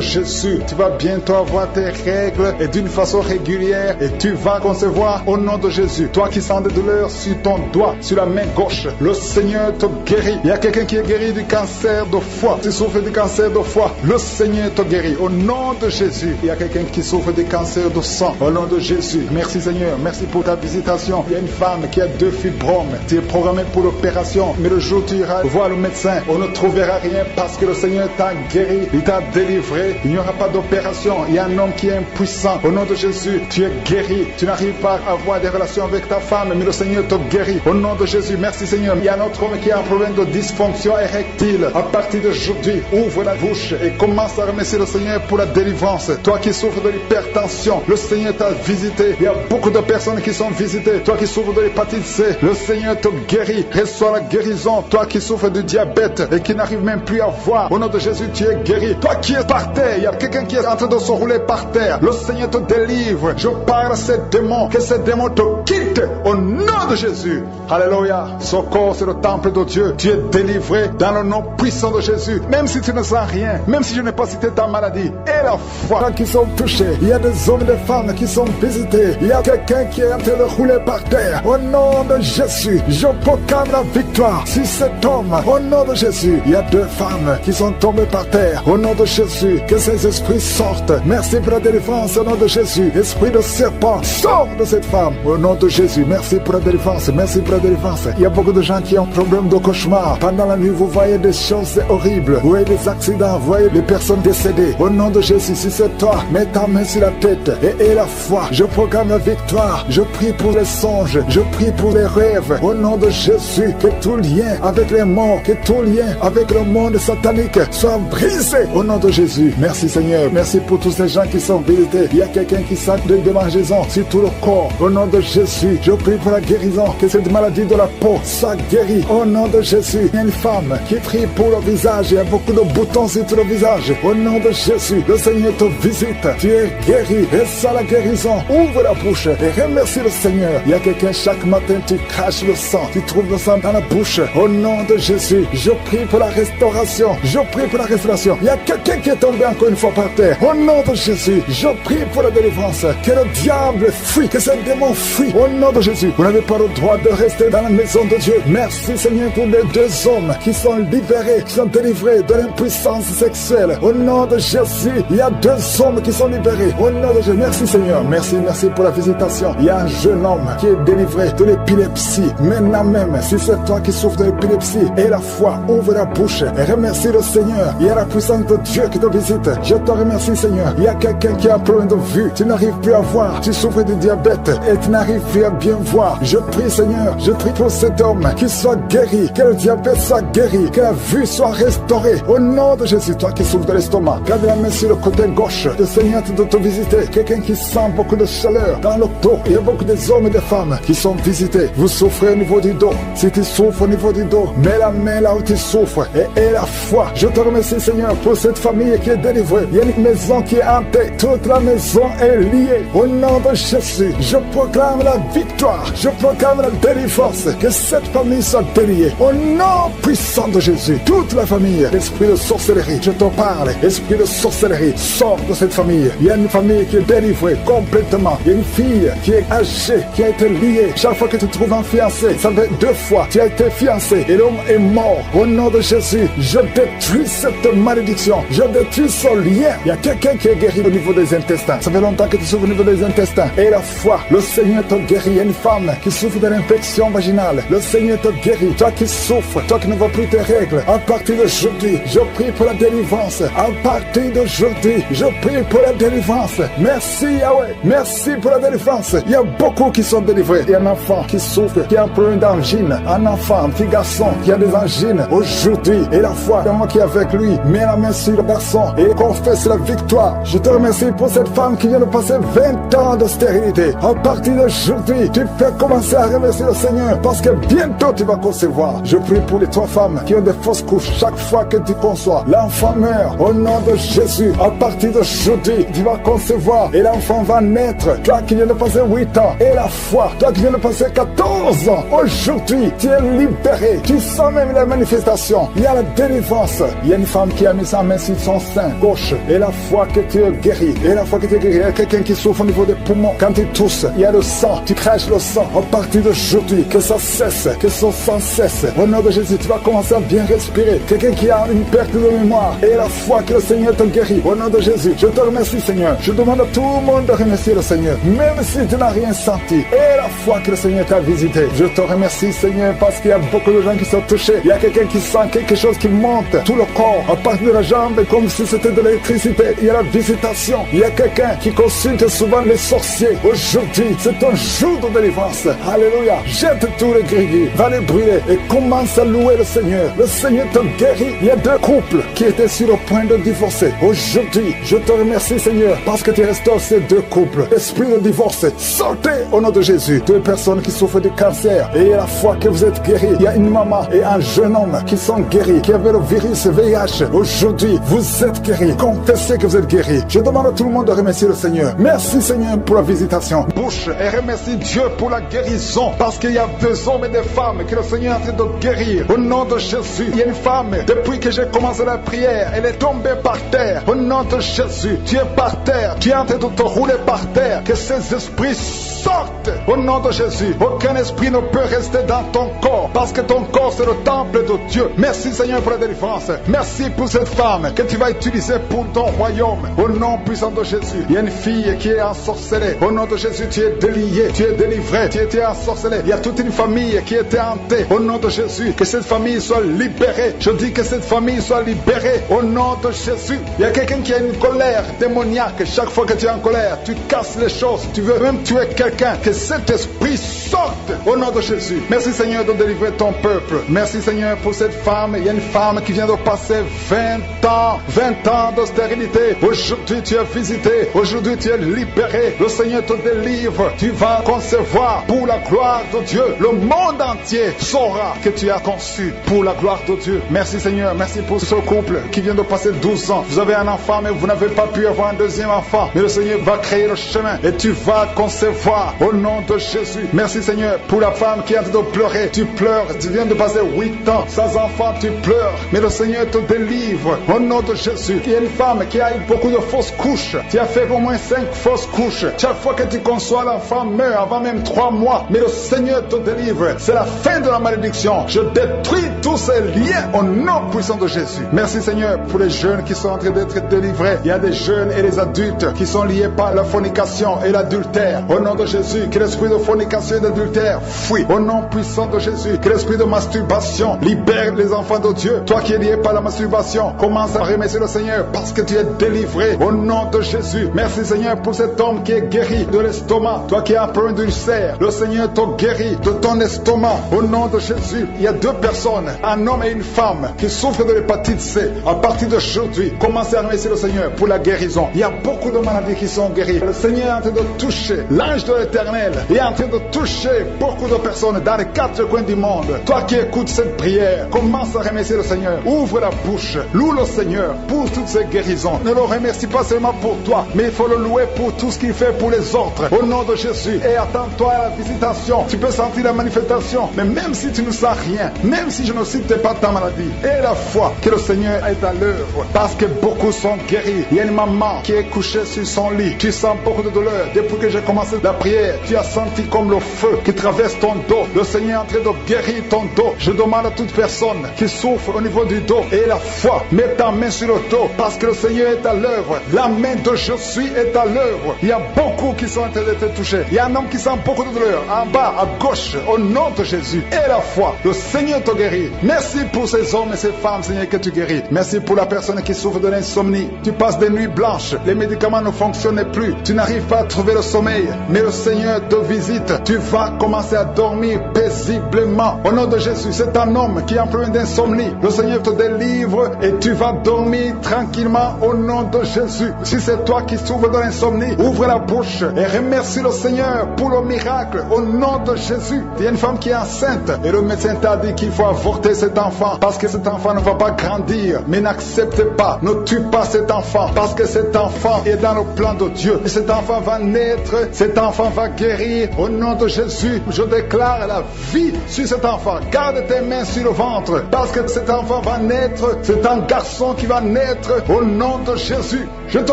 Speaker 6: Jésus, tu vas bientôt avoir tes règles et d'une façon régulière et tu vas concevoir au nom de Jésus. Toi qui sens des douleurs sur ton doigt, sur la main gauche, le Seigneur te guérit. Il y a quelqu'un qui est guéri guéri du cancer de foie. Tu souffres du cancer de foie. Le Seigneur te guérit. Au nom de Jésus. Il y a quelqu'un qui souffre du cancer de sang. Au nom de Jésus. Merci Seigneur. Merci pour ta visitation. Il y a une femme qui a 2 fibromes. Tu es programmé pour l'opération. Mais le jour où tu iras voir le médecin, on ne trouvera rien parce que le Seigneur t'a guéri. Il t'a délivré. Il n'y aura pas d'opération. Il y a un homme qui est impuissant. Au nom de Jésus, tu es guéri. Tu n'arrives pas à avoir des relations avec ta femme, mais le Seigneur te guérit. Au nom de Jésus, merci Seigneur. Il y a un autre homme qui a un problème de dysfonction érectile. À partir d'aujourd'hui, ouvre la bouche et commence à remercier le Seigneur pour la délivrance. Toi qui souffres de l'hypertension, le Seigneur t'a visité. Il y a beaucoup de personnes qui sont visitées. Toi qui souffres de l'hépatite C, le Seigneur te guérit. Reçois la guérison. Toi qui souffres de diabète et qui n'arrive même plus à voir, au nom de Jésus, tu es guéri. Toi qui es par terre, il y a quelqu'un qui est en train de se rouler par terre. Le Seigneur te délivre. Je parle à ces démons, que ces démons te quittent au nom de Jésus. Alléluia. Ce corps, c'est le temple de Dieu. Tu es délivré dans le nom puissant de Jésus. Même si tu ne sens rien, même si je n'ai pas cité ta maladie, et la foi. Qui sont touchés. Il y a des hommes et des femmes qui sont visités. Il y a quelqu'un qui est en train de rouler par terre. Au nom de Jésus, je proclame la victoire sur cet homme. Au nom de Jésus, il y a 2 femmes qui sont tombées par terre. Au nom de Jésus, que ces esprits sortent. Merci pour la délivrance au nom de Jésus. Esprit de serpent, sors de cette femme. Au nom de Jésus, merci pour la délivrance. Merci pour la délivrance. Il y a beaucoup de gens qui ont problème de cauchemar. Pendant la nuit, vous voyez des choses horribles. Vous voyez des accidents. Vous voyez des personnes décédées. Au nom de Jésus, si c'est toi, mets ta main sur la tête et la foi. Je proclame la victoire. Je prie pour les songes. Je prie pour les rêves. Au nom de Jésus, que tout lien avec les morts, que tout lien avec le monde satanique soit brisé. Au nom de Jésus. Merci Seigneur. Merci pour tous ces gens qui sont visités. Il y a quelqu'un qui sent des démangeaisons sur tout le corps. Au nom de Jésus, je prie pour la guérison. Que cette maladie de la peau soit guérie. Au nom de Jésus, il y a une femme qui prie pour le visage. Il y a beaucoup de boutons sur tout le visage. Au nom de Jésus, le Seigneur te visite. Tu es guéri. Reçois la guérison. Ouvre la bouche et remercie le Seigneur. Il y a quelqu'un chaque matin, tu craches le sang. Tu trouves le sang dans la bouche. Au nom de Jésus, je prie pour la restauration. Je prie pour la restauration. Il y a quelqu'un qui est tombé encore une fois par terre. Au nom de Jésus, je prie pour la délivrance. Que le diable fuit, que ce démon fuit. Au nom de Jésus, vous n'avez pas le droit de rester dans la maison de Dieu. Merci Seigneur pour les 2 hommes qui sont libérés, qui sont délivrés de l'impuissance sexuelle. Au nom de Jésus, il y a 2 hommes qui sont libérés. Au nom de Jésus, merci Seigneur. Merci pour la visitation. Il y a un jeune homme qui est délivré de l'épilepsie. Maintenant même, si c'est toi qui souffres de l'épilepsie, et la foi, ouvre la bouche et remercie le Seigneur. Il y a la puissance de Dieu qui te visite. Je te remercie Seigneur. Il y a quelqu'un qui a un problème de vue. Tu n'arrives plus à voir. Tu souffres de diabète et tu n'arrives plus à bien voir. Je prie Seigneur. Je prie pour cet homme qui soit guéri. Que le diabète soit guéri. Que la vue soit restaurée. Au nom de Jésus, toi qui souffres de l'estomac, garde la main sur le côté gauche. Le Seigneur te te visiter. Quelqu'un qui sent beaucoup de chaleur dans le dos. Il y a beaucoup des hommes et des femmes qui sont visités. Vous souffrez au niveau du dos. Si tu souffres au niveau du dos, mets la main là où tu souffres et la foi. Je te remercie Seigneur pour cette famille qui est délivrée. Il y a une maison qui est hantée. Toute la maison est liée. Au nom de Jésus, je proclame la victoire. Je proclame la délivrance. Que cette famille soit déliée. Au nom puissant de Jésus, toute la famille, l'esprit de sorcellerie, je te parle. Esprit de sorcellerie, sors de cette famille. Il y a une famille qui est délivrée complètement. Il y a une fille qui est âgée, qui a été liée. Chaque fois que tu trouves un fiancé, ça fait 2 fois, tu as été fiancé et l'homme est mort. Au nom de Jésus, je détruis cette malédiction. Je détruis ce lien. Il y a quelqu'un qui est guéri au niveau des intestins. Ça fait longtemps que tu souffres au niveau des intestins. Et la foi, le Seigneur te guérit. Il y a une femme qui souffre de l'infection vaginale. Le Seigneur te guérit. Toi qui souffres, toi qui ne vois plus tes règles, à partir d'aujourd'hui, je prie pour la délivrance. À partir d'aujourd'hui, je prie pour la délivrance. Merci Yahweh. Merci pour la délivrance. Il y a beaucoup qui sont délivrés. Il y a un enfant qui souffre, qui a un problème d'angine. Un enfant, un petit garçon qui a des angines aujourd'hui. Et la foi, c'est moi qui est avec lui. Mets la main sur le garçon et confesse la victoire. Je te remercie pour cette femme qui vient de passer 20 ans de stérilité. À partir d'aujourd'hui, tu peux commencer à remercier le Seigneur parce que bientôt tu vas concevoir. Je prie pour les 3 femmes qui ont des fausses couches. Chaque fois que tu conçois, l'enfant meurt. Au nom de Jésus, à partir d'aujourd'hui, tu vas concevoir et l'enfant va naître. Toi qui viens de passer 8 ans et la foi, toi qui viens de passer 14 ans, aujourd'hui, tu es libéré. Tu sens même la manifestation. Il y a la délivrance. Il y a une femme qui a mis sa main sur son sein gauche et la foi que tu es guéri. Et la foi que tu es guéri, il y a quelqu'un qui souffre au niveau des poumons. Quand tu tousses, il y a le sang. Tu craches le sang. À partir d'aujourd'hui, que ça cesse, que son sang cesse. Au nom de Jésus, tu vas commencer commence à bien respirer, quelqu'un qui a une perte de mémoire, et la foi que le Seigneur te guérit. Au nom de Jésus, je te remercie, Seigneur. Je demande à tout le monde de remercier le Seigneur, même si tu n'as rien senti. Et la foi que le Seigneur t'a visité. Je te remercie, Seigneur, parce qu'il y a beaucoup de gens qui sont touchés. Il y a quelqu'un qui sent quelque chose qui monte tout le corps, à partir de la jambe, comme si c'était de l'électricité. Il y a la visitation. Il y a quelqu'un qui consulte souvent les sorciers. Aujourd'hui, c'est un jour de délivrance. Alléluia. Jette tous les gris, va les brûler et commence à louer le Seigneur. Le Seigneur te guérit. Il y a 2 couples qui étaient sur le point de divorcer. Aujourd'hui, je te remercie, Seigneur, parce que tu restaures ces 2 couples. Esprit de divorce, sortez au nom de Jésus. 2 personnes qui souffrent de cancer et à la fois que vous êtes guéris. Il y a une maman et un jeune homme qui sont guéris, qui avaient le virus VIH. Aujourd'hui, vous êtes guéris. Confessez que vous êtes guéris. Je demande à tout le monde de remercier le Seigneur. Merci, Seigneur, pour la visitation. Bouche et remercie Dieu pour la guérison, parce qu'il y a 2 hommes et des femmes que le Seigneur est en train de guérir. Au nom de Jésus, il y a une femme, depuis que j'ai commencé la prière, elle est tombée par terre. Au nom de Jésus, tu es par terre, tu es en train de te rouler par terre. Que ces esprits sortent au nom de Jésus. Aucun esprit ne peut rester dans ton corps, parce que ton corps c'est le temple de Dieu. Merci, Seigneur, pour la délivrance. Merci pour cette femme que tu vas utiliser pour ton royaume. Au nom puissant de Jésus, il y a une fille qui est ensorcelée. Au nom de Jésus, tu es délié, tu es délivré, tu étais ensorcelé. Il y a toute une famille qui était hantée. Au nom de Jésus, que cette famille soit libérée. Je dis que cette famille soit libérée. Au nom de Jésus, il y a quelqu'un qui a une colère démoniaque. Chaque fois que tu es en colère, tu casses les choses. Tu veux même tuer quelqu'un. Que cet esprit sorte au nom de Jésus. Merci, Seigneur, de délivrer ton peuple. Merci, Seigneur, pour cette femme. Il y a une femme qui vient de passer 20 ans de stérilité. Aujourd'hui, tu es visité. Aujourd'hui, tu es libéré. Le Seigneur te délivre. Tu vas concevoir pour la gloire de Dieu. Le monde entier saura que tu as conçu pour la gloire de Dieu. Merci, Seigneur. Merci pour ce couple qui vient de passer 12 ans. Vous avez un enfant, mais vous n'avez pas pu avoir un deuxième enfant. Mais le Seigneur va créer le chemin et tu vas concevoir au nom de Jésus. Merci, Seigneur, pour la femme qui est en train de pleurer. Tu pleures. Tu viens de passer 8 ans sans enfant. Tu pleures. Mais le Seigneur te délivre au nom de Jésus. Il y a une femme qui a eu beaucoup de fausses couches. Tu as fait au moins 5 fausses couches. Chaque fois que tu conçois, l'enfant meurt avant même 3 mois. Mais le Seigneur te délivre. C'est la fin de la malédiction. Je détruis tous ces liens au nom puissant de Jésus. Merci, Seigneur, pour les jeunes qui sont en train d'être délivrés. Il y a des jeunes et des adultes qui sont liés par la fornication et l'adultère. Au nom de Jésus, que l'esprit de fornication et d'adultère fuit. Au nom puissant de Jésus, que l'esprit de masturbation libère les enfants de Dieu. Toi qui es lié par la masturbation, commence à remercier le Seigneur parce que tu es délivré. Au nom de Jésus, merci, Seigneur, pour cet homme qui est guéri de l'estomac. Toi qui as un problème d'ulcère, le Seigneur te guérit de ton estomac. Au nom de Jésus, il y a 2 personnes, un homme et une femme, qui souffrent de l'hépatite C. À partir d'aujourd'hui, commencez à remercier le Seigneur pour la guérison. Il y a beaucoup de maladies qui sont guéries. Le Seigneur est en train de toucher l'ange de l'Éternel. Il est en train de toucher beaucoup de personnes dans les 4 coins du monde. Toi qui écoutes cette prière, commence à remercier le Seigneur. Ouvre la bouche, loue le Seigneur pour toutes ces guérisons. Ne le remercie pas seulement pour toi, mais il faut le louer pour tout ce qu'il fait pour les autres. Au nom de Jésus, et attends-toi à la visitation. Tu peux sentir la manifestation, mais même si tu ne sens rien, même si je ne cite pas ta maladie, et la foi que le Seigneur est à l'œuvre, parce que beaucoup sont guéris. Il y a une maman qui est couchée sur son lit. Tu sens beaucoup de douleur. Depuis que j'ai commencé la prière, tu as senti comme le feu qui traverse ton dos. Le Seigneur est en train de guérir ton dos. Je demande à toute personne qui souffre au niveau du dos et la foi, mets ta main sur le dos parce que le Seigneur est à l'œuvre. La main de je suis est à l'œuvre. Il y a beaucoup qui sont en train d'être touchés. Il y a un homme qui sent beaucoup de douleur en bas, à gauche, au nom de Jésus. Et la foi, le Seigneur te guérit. Merci pour ces hommes et ces femmes, Seigneur, que tu guéris. Merci pour la personne qui souffre de l'insomnie. Tu passes des nuits blanches, les médicaments ne fonctionnent plus, tu n'arrives pas à trouver le sommeil, mais le Seigneur te visite. Tu vas commencer à dormir paisiblement. Au nom de Jésus, c'est un homme qui est en problème d'insomnie. Le Seigneur te délivre et tu vas dormir tranquillement au nom de Jésus. Si c'est toi qui souffres de l'insomnie, ouvre la bouche et remercie le Seigneur pour le miracle au nom de Jésus. Il y a une femme qui est enceinte et le médecin t'a dit qu'il faut avorter cet enfant parce que cet enfant ne va pas grandir. Mais n'accepte pas, ne tue pas cet enfant parce que cet enfant est dans le plan de Dieu. Et cet enfant va naître, cet enfant enfant va guérir. Au nom de Jésus, je déclare la vie sur cet enfant. Garde tes mains sur le ventre, parce que cet enfant va naître. C'est un garçon qui va naître au nom de Jésus. Je te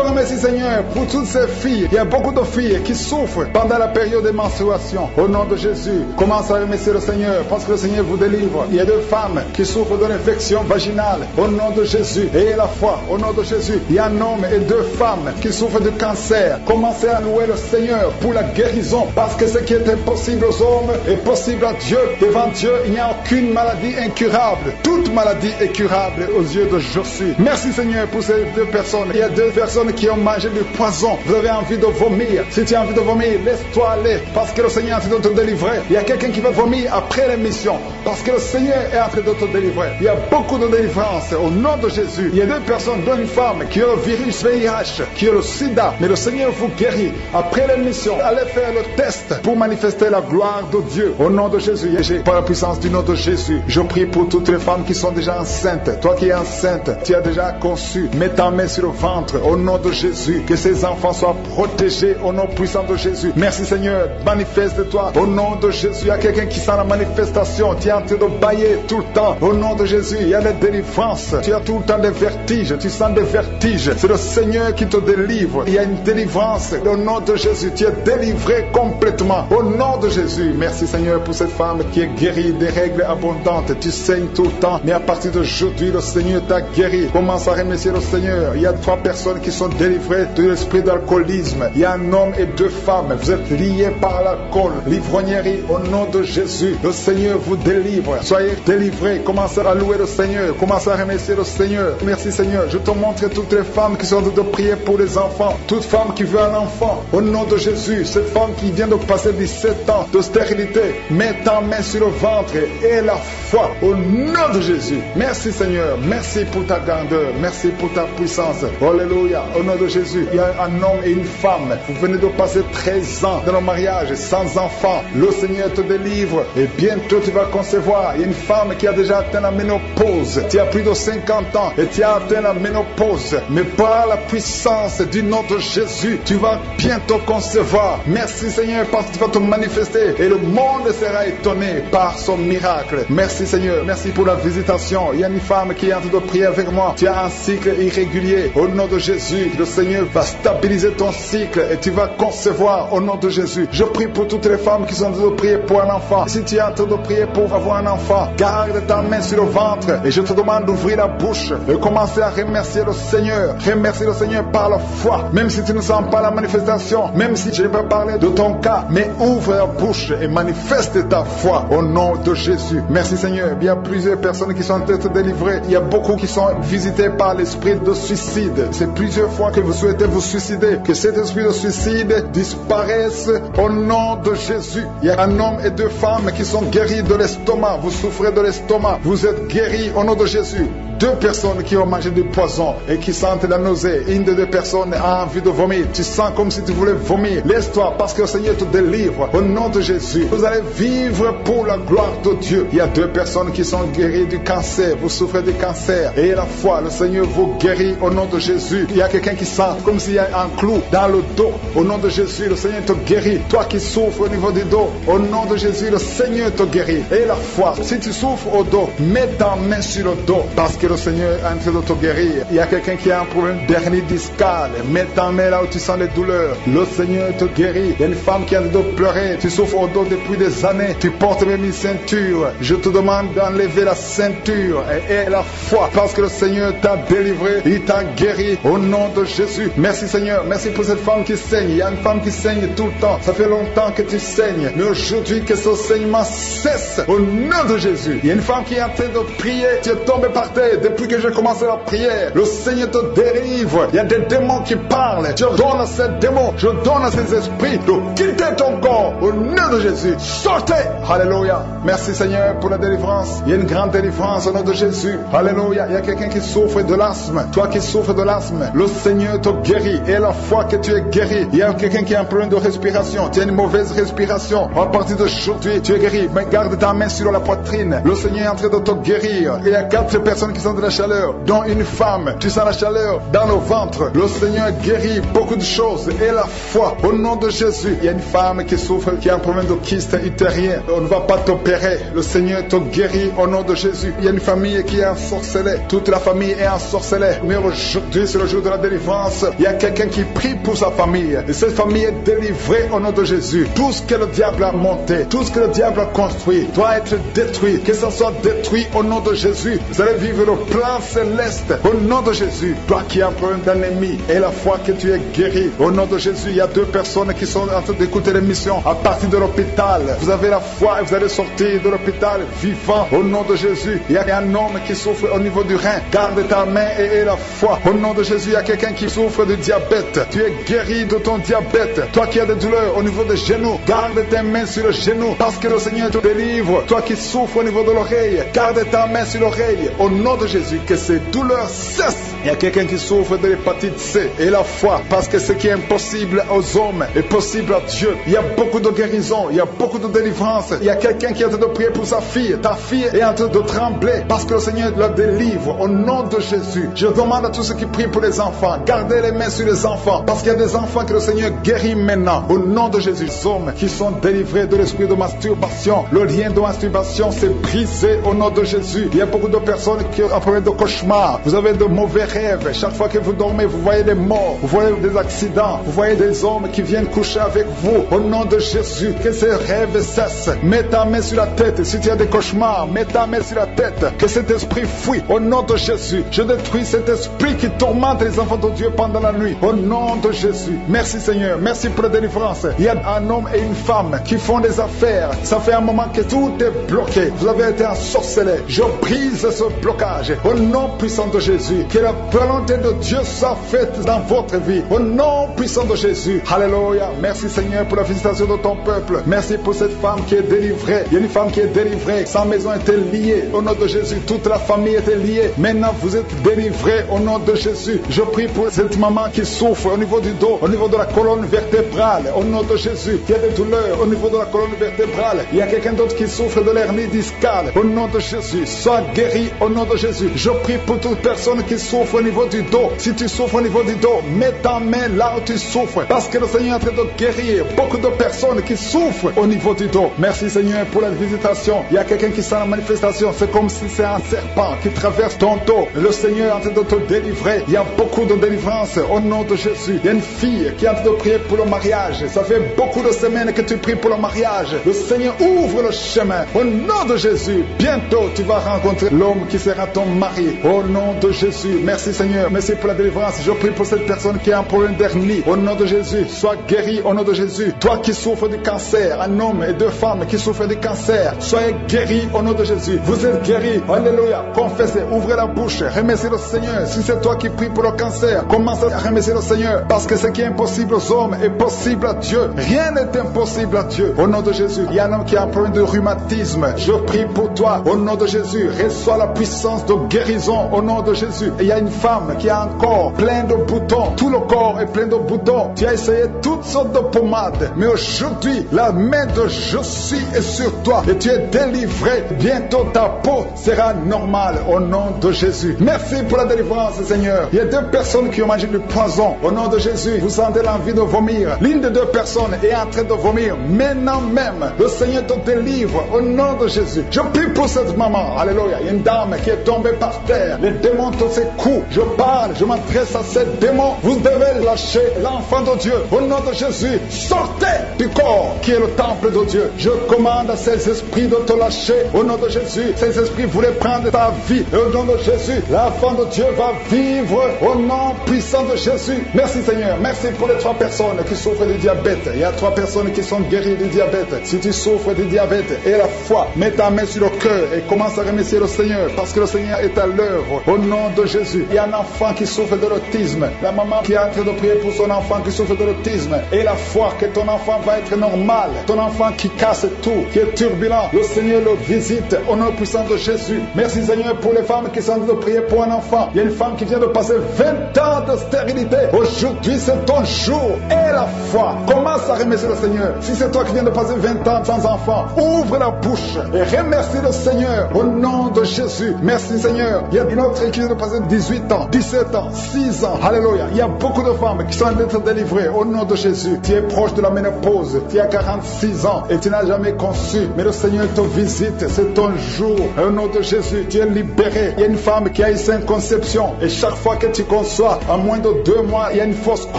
Speaker 6: remercie, Seigneur, pour toutes ces filles. Il y a beaucoup de filles qui souffrent pendant la période de menstruation. Au nom de Jésus, commence à remercier le Seigneur, parce que le Seigneur vous délivre. Il y a 2 femmes qui souffrent d'une infection vaginale. Au nom de Jésus, ayez la foi. Au nom de Jésus, il y a un homme et 2 femmes qui souffrent de cancer. Commencez à louer le Seigneur pour la guérison, parce que ce qui est impossible aux hommes est possible à Dieu. Devant Dieu, il n'y a aucune maladie incurable. Toute maladie est curable aux yeux de Jésus. Merci, Seigneur, pour ces 2 personnes. Il y a 2 personnes qui ont mangé du poison. Vous avez envie de vomir. Si tu as envie de vomir, laisse-toi aller, parce que le Seigneur est en train de te délivrer. Il y a quelqu'un qui va vomir après l'émission, parce que le Seigneur est en train de te délivrer. Il y a beaucoup de délivrance au nom de Jésus. Il y a 2 personnes, dont une femme qui a le virus VIH, qui a le sida, mais le Seigneur vous guérit. Après l'émission, allez faire le test pour manifester la gloire de Dieu au nom de Jésus. Et par la puissance du nom de Jésus, je prie pour toutes les femmes qui sont déjà enceintes. Toi qui es enceinte, tu as déjà conçu, mets ta main sur le ventre au nom de Jésus. Que ces enfants soient protégés au nom puissant de Jésus. Merci, Seigneur, manifeste-toi au nom de Jésus. Il y a quelqu'un qui sent la manifestation, tu es en train de bailler tout le temps au nom de Jésus. Il y a la délivrance, tu as tout le temps des vertiges, tu sens des vertiges. C'est le Seigneur qui te délivre. Il y a une délivrance au nom de Jésus. Tu es délivré complètement au nom de Jésus. Merci, Seigneur, pour cette femme qui est guérie des règles abondantes. Tu saignes tout le temps, mais à partir d'aujourd'hui, le Seigneur t'a guéri. Commence à remercier le Seigneur. Il y a 3 personnes qui sont délivrées de l'esprit d'alcoolisme. Il y a un homme et 2 femmes. Vous êtes liés par l'alcool, l'ivrognerie au nom de Jésus. Le Seigneur vous délivre. Soyez délivrés. Commencez à louer le Seigneur. Commencez à remercier le Seigneur. Merci, Seigneur. Je te montre toutes les femmes qui sont en train de prier pour les enfants. Toute femme qui veut un enfant, au nom de Jésus. Cette femme qui vient de passer 17 ans de stérilité, mets ta main sur le ventre et la foi au nom de Jésus. Merci, Seigneur. Merci pour ta grandeur. Merci pour ta puissance. Alléluia. Au nom de Jésus, il y a un homme et une femme. Vous venez de passer 13 ans dans le mariage sans enfant. Le Seigneur te délivre et bientôt tu vas concevoir. Il y a une femme qui a déjà atteint la ménopause. Tu as plus de 50 ans et tu as atteint la ménopause. Mais par la puissance du nom de Jésus, tu vas bientôt concevoir. Merci, Seigneur, parce que tu vas te manifester et le monde sera étonné par son miracle. Merci, Seigneur. Merci pour la visitation. Il y a une femme qui est en train de prier avec moi. Tu as un cycle irrégulier. Au nom de Jésus, le Seigneur va stabiliser ton cycle et tu vas concevoir au nom de Jésus. Je prie pour toutes les femmes qui sont en train de prier pour un enfant. Si tu es en train de prier pour avoir un enfant, garde ta main sur le ventre et je te demande d'ouvrir la bouche et commencer à remercier le Seigneur. Remercie le Seigneur par la foi. Même si tu ne sens pas la manifestation, même si je ne vais pas parler de ton cas, mais ouvre la bouche et manifeste ta foi au nom de Jésus. Merci, Seigneur. Il y a plusieurs personnes qui sont en train de délivrer. Il y a beaucoup qui sont visités par l'esprit de suicide. C'est plusieurs fois que vous souhaitez vous suicider. Que cet esprit de suicide disparaisse au nom de Jésus. Il y a un homme et 2 femmes qui sont guéris de l'estomac. Vous souffrez de l'estomac. Vous êtes guéris au nom de Jésus. 2 personnes qui ont mangé du poison et qui sentent la nausée. Une des 2 personnes a envie de vomir. Tu sens comme si tu voulais vomir. Laisse-toi parce que le Seigneur te délivre. Au nom de Jésus, vous allez vivre pour la gloire de Dieu. Il y a 2 personnes qui sont guéries du cancer. Vous souffrez du cancer. Et la foi, le Seigneur vous guérit au nom de Jésus. Il y a quelqu'un qui sent comme s'il y a un clou dans le dos. Au nom de Jésus, le Seigneur te guérit. Toi qui souffres au niveau du dos, au nom de Jésus, le Seigneur te guérit. Et la foi, si tu souffres au dos, mets ta main sur le dos parce que le Seigneur est en train de te guérir. Il y a quelqu'un qui a un problème d'hernie discale. Mets ta main là où tu sens les douleurs. Le Seigneur te guérit. Il y a une femme qui a de pleurer. Tu souffres au dos depuis des années. Tu portes même une ceinture. Je te demande d'enlever la ceinture et la foi parce que le Seigneur t'a délivré. Il t'a guéri au nom de Jésus. Merci, Seigneur. Merci pour cette femme qui saigne. Il y a une femme qui saigne tout le temps. Ça fait longtemps que tu saignes. Mais aujourd'hui, que ce saignement cesse au nom de Jésus. Il y a une femme qui est en train de prier. Tu es tombé par terre depuis que j'ai commencé la prière. Le Seigneur te délivre. Il y a des démons qui parlent. Je donne à ces démons, je donne à ces esprits de quitter ton corps au nom de Jésus. Sortez. Alléluia. Merci, Seigneur, pour la délivrance. Il y a une grande délivrance au nom de Jésus. Alléluia. Il y a quelqu'un qui souffre de l'asthme. Toi qui souffres de l'asthme, le Seigneur te guérit. Et la fois que tu es guéri, il y a quelqu'un qui a un problème de respiration. Tu as une mauvaise respiration. À partir d'aujourd'hui, tu es guéri. Mais garde ta main sur sur la poitrine. Le Seigneur est en train de te guérir. Il y a 4 personnes qui sentent de la chaleur, dont une femme. Tu sens la chaleur dans le ventre. Le Seigneur guérit beaucoup de choses. Et la foi, au nom de Jésus. Il y a une femme qui souffre, qui a un problème de kyste utérien. On ne va pas t'opérer. Le Seigneur te guérit au nom de Jésus. Il y a une famille qui est ensorcelée. Toute la famille est ensorcelée. Mais aujourd'hui, c'est le jour de la délivrance. Il y a quelqu'un qui prie pour sa famille. Et cette famille est délivrée au nom de Jésus. Tout ce que le diable a monté, tout ce que le diable a construit, doit être détruit. Que ça soit détruit au nom de Jésus. Vous allez vivre le plan céleste au nom de Jésus. Toi qui as un problème d'ennemi et la foi que tu es guéri. Au nom de Jésus, il y a 2 personnes qui sont en train d'écouter l'émission à partir de l'hôpital. Vous avez la foi et vous allez sortir de l'hôpital vivant au nom de Jésus. Il y a un homme qui souffre au niveau du rein. Garde ta main et la foi. Au nom de Jésus, il y a quelqu'un qui souffre de diabète. Tu es guéri de ton diabète. Toi qui as des douleurs au niveau des genoux, garde tes mains sur le genou parce que le Seigneur te délivre. Toi qui souffres au niveau de l'oreille, garde ta main sur l'oreille. Au nom de Jésus, que ces douleurs cessent. Il y a quelqu'un qui souffre de l'hépatite C et la foi parce que ce qui est impossible aux hommes est possible à Dieu. Il y a beaucoup de guérison, il y a beaucoup de délivrance. Il y a quelqu'un qui est en train de prier pour sa fille. Ta fille est en train de trembler parce que le Seigneur la délivre au nom de Jésus. Je demande à tous ceux qui prient pour les enfants, gardez les mains sur les enfants parce qu'il y a des enfants que le Seigneur guérit maintenant au nom de Jésus. Les hommes qui sont délivrés de l'esprit de masturbation, le lien de masturbation s'est brisé au nom de Jésus. Il y a beaucoup de personnes qui ont un problème de cauchemar. Vous avez de mauvais rêves. Chaque fois que vous dormez, vous voyez des morts, vous voyez des accidents, vous voyez des hommes qui viennent coucher avec vous. Au nom de Jésus, que ces rêves cessent. Mets ta main sur la tête. Si tu as des cauchemars, mets ta main sur la tête. Que cet esprit fuit. Au nom de Jésus, je détruis cet esprit qui tourmente les enfants de Dieu pendant la nuit. Au nom de Jésus. Merci Seigneur. Merci pour la délivrance. Il y a un homme et une femme qui font des affaires. Ça fait un moment que tout est bloqué. Vous avez été ensorcelé. Je brise ce blocage. Au nom puissant de Jésus. Que la volonté de Dieu soit faite dans votre vie. Au nom puissant de Jésus. Alléluia. Merci Seigneur pour la visitation de ton peuple. Merci pour cette femme qui est délivrée. Il y a une femme qui est délivrée. Sa maison était liée. Au nom de Jésus, toute la famille était liée. Maintenant, vous êtes délivrés au nom de Jésus. Je prie pour cette maman qui souffre au niveau du dos, au niveau de la colonne vertébrale. Au nom de Jésus, qui a des douleurs au niveau de la colonne vertébrale. Il y a quelqu'un d'autre qui souffre de l'hernie discale. Au nom de Jésus, sois guéri au nom de Jésus. Je prie pour toute personne qui souffre au niveau du dos. Si tu souffres au niveau du dos, mets ta main là où tu souffres. Parce que le Seigneur est en train de guérir beaucoup de personnes qui souffrent au niveau du dos. Merci Seigneur pour la visitation. Il y a quelqu'un qui sent la manifestation. C'est comme si c'est un serpent qui traverse ton dos. Le Seigneur est en train de te délivrer. Il y a beaucoup de délivrance au nom de Jésus. Il y a une fille qui est en train de prier pour le mariage. Ça fait beaucoup de semaines que tu pries pour le mariage. Le Seigneur ouvre le chemin. Au nom de Jésus, bientôt tu vas rencontrer l'homme qui sera ton mari. Au nom de Jésus. Merci Seigneur. Merci pour la délivrance. Je prie pour cette personne qui a un problème d'hernie. Au nom de Jésus, sois guéri au nom de Jésus. Toi qui souffres du cancer, un homme et 2 femmes qui souffrent du cancer, soyez guéris au nom de Jésus. Vous êtes guéris. Alléluia. Confessez, ouvrez la bouche, remerciez le Seigneur. Si c'est toi qui pries pour le cancer, commence à remercier le Seigneur. Parce que ce qui est impossible aux hommes est possible à Dieu. Rien n'est impossible à Dieu. Au nom de Jésus, il y a un homme qui a un problème de rhumatisme. Je prie pour toi. Au nom de Jésus, reçois la puissance de guérison au nom de Jésus. Et il y a une femme qui a un corps plein de boutons. Tout le corps est plein de boutons. Tu as essayé toutes sortes de pommades. Mais aujourd'hui, la main de je suis est sur toi. Et tu es délivré. Bientôt ta peau sera normale au nom de Jésus. Merci pour la délivrance, Seigneur. Il y a 2 personnes qui ont mangé du poison. Au nom de Jésus, vous sentez l'envie de vomir. L'une des 2 personnes est en train de vomir. Maintenant même, le Seigneur te délivre au nom de Jésus. Je prie pour cette maman. Alléluia. Il y a une dame qui est tombée par terre. Les démons te secouent. Je parle, je m'adresse à ces démons. Vous devez lâcher l'enfant de Dieu. Au nom de Jésus, sortez du corps qui est le temple de Dieu. Je commande à ces esprits de te lâcher. Au nom de Jésus, ces esprits voulaient prendre ta vie. Au nom de Jésus, l'enfant de Dieu va vivre au nom puissant de Jésus. Merci Seigneur. Merci pour les 3 personnes qui souffrent du diabète. Il y a 3 personnes qui sont guéries du diabète. Si tu souffres du diabète et la foi, mets ta main sur le cœur et commence à remercier le Seigneur parce que le Seigneur est à l'œuvre. Au nom de Jésus, il y a un enfant qui souffre de l'autisme. La maman qui est en train de prier pour son enfant qui souffre de l'autisme. Et la foi que ton enfant va être normal. Ton enfant qui casse tout, qui est turbulent. Le Seigneur le visite au nom puissant de Jésus. Merci Seigneur pour les femmes qui sont en train de prier pour un enfant. Il y a une femme qui vient de passer 20 ans de stérilité. Aujourd'hui c'est ton jour. Et la foi. Commence à remercier le Seigneur. Si c'est toi qui viens de passer 20 ans sans enfant, ouvre la bouche. Et remercie le Seigneur au nom de Jésus. Merci Seigneur. Il y a une autre qui vient de passer 18 ans, 17 ans, 6 ans. Alléluia. Il y a beaucoup de femmes qui sont en train d'être délivrées au nom de Jésus. Tu es proche de la ménopause. Tu as 46 ans et tu n'as jamais conçu. Mais le Seigneur te visite. C'est ton jour. Au nom de Jésus, tu es libéré. Il y a une femme qui a eu 5 conceptions. Et chaque fois que tu conçois, en moins de 2 mois, il y a une fausse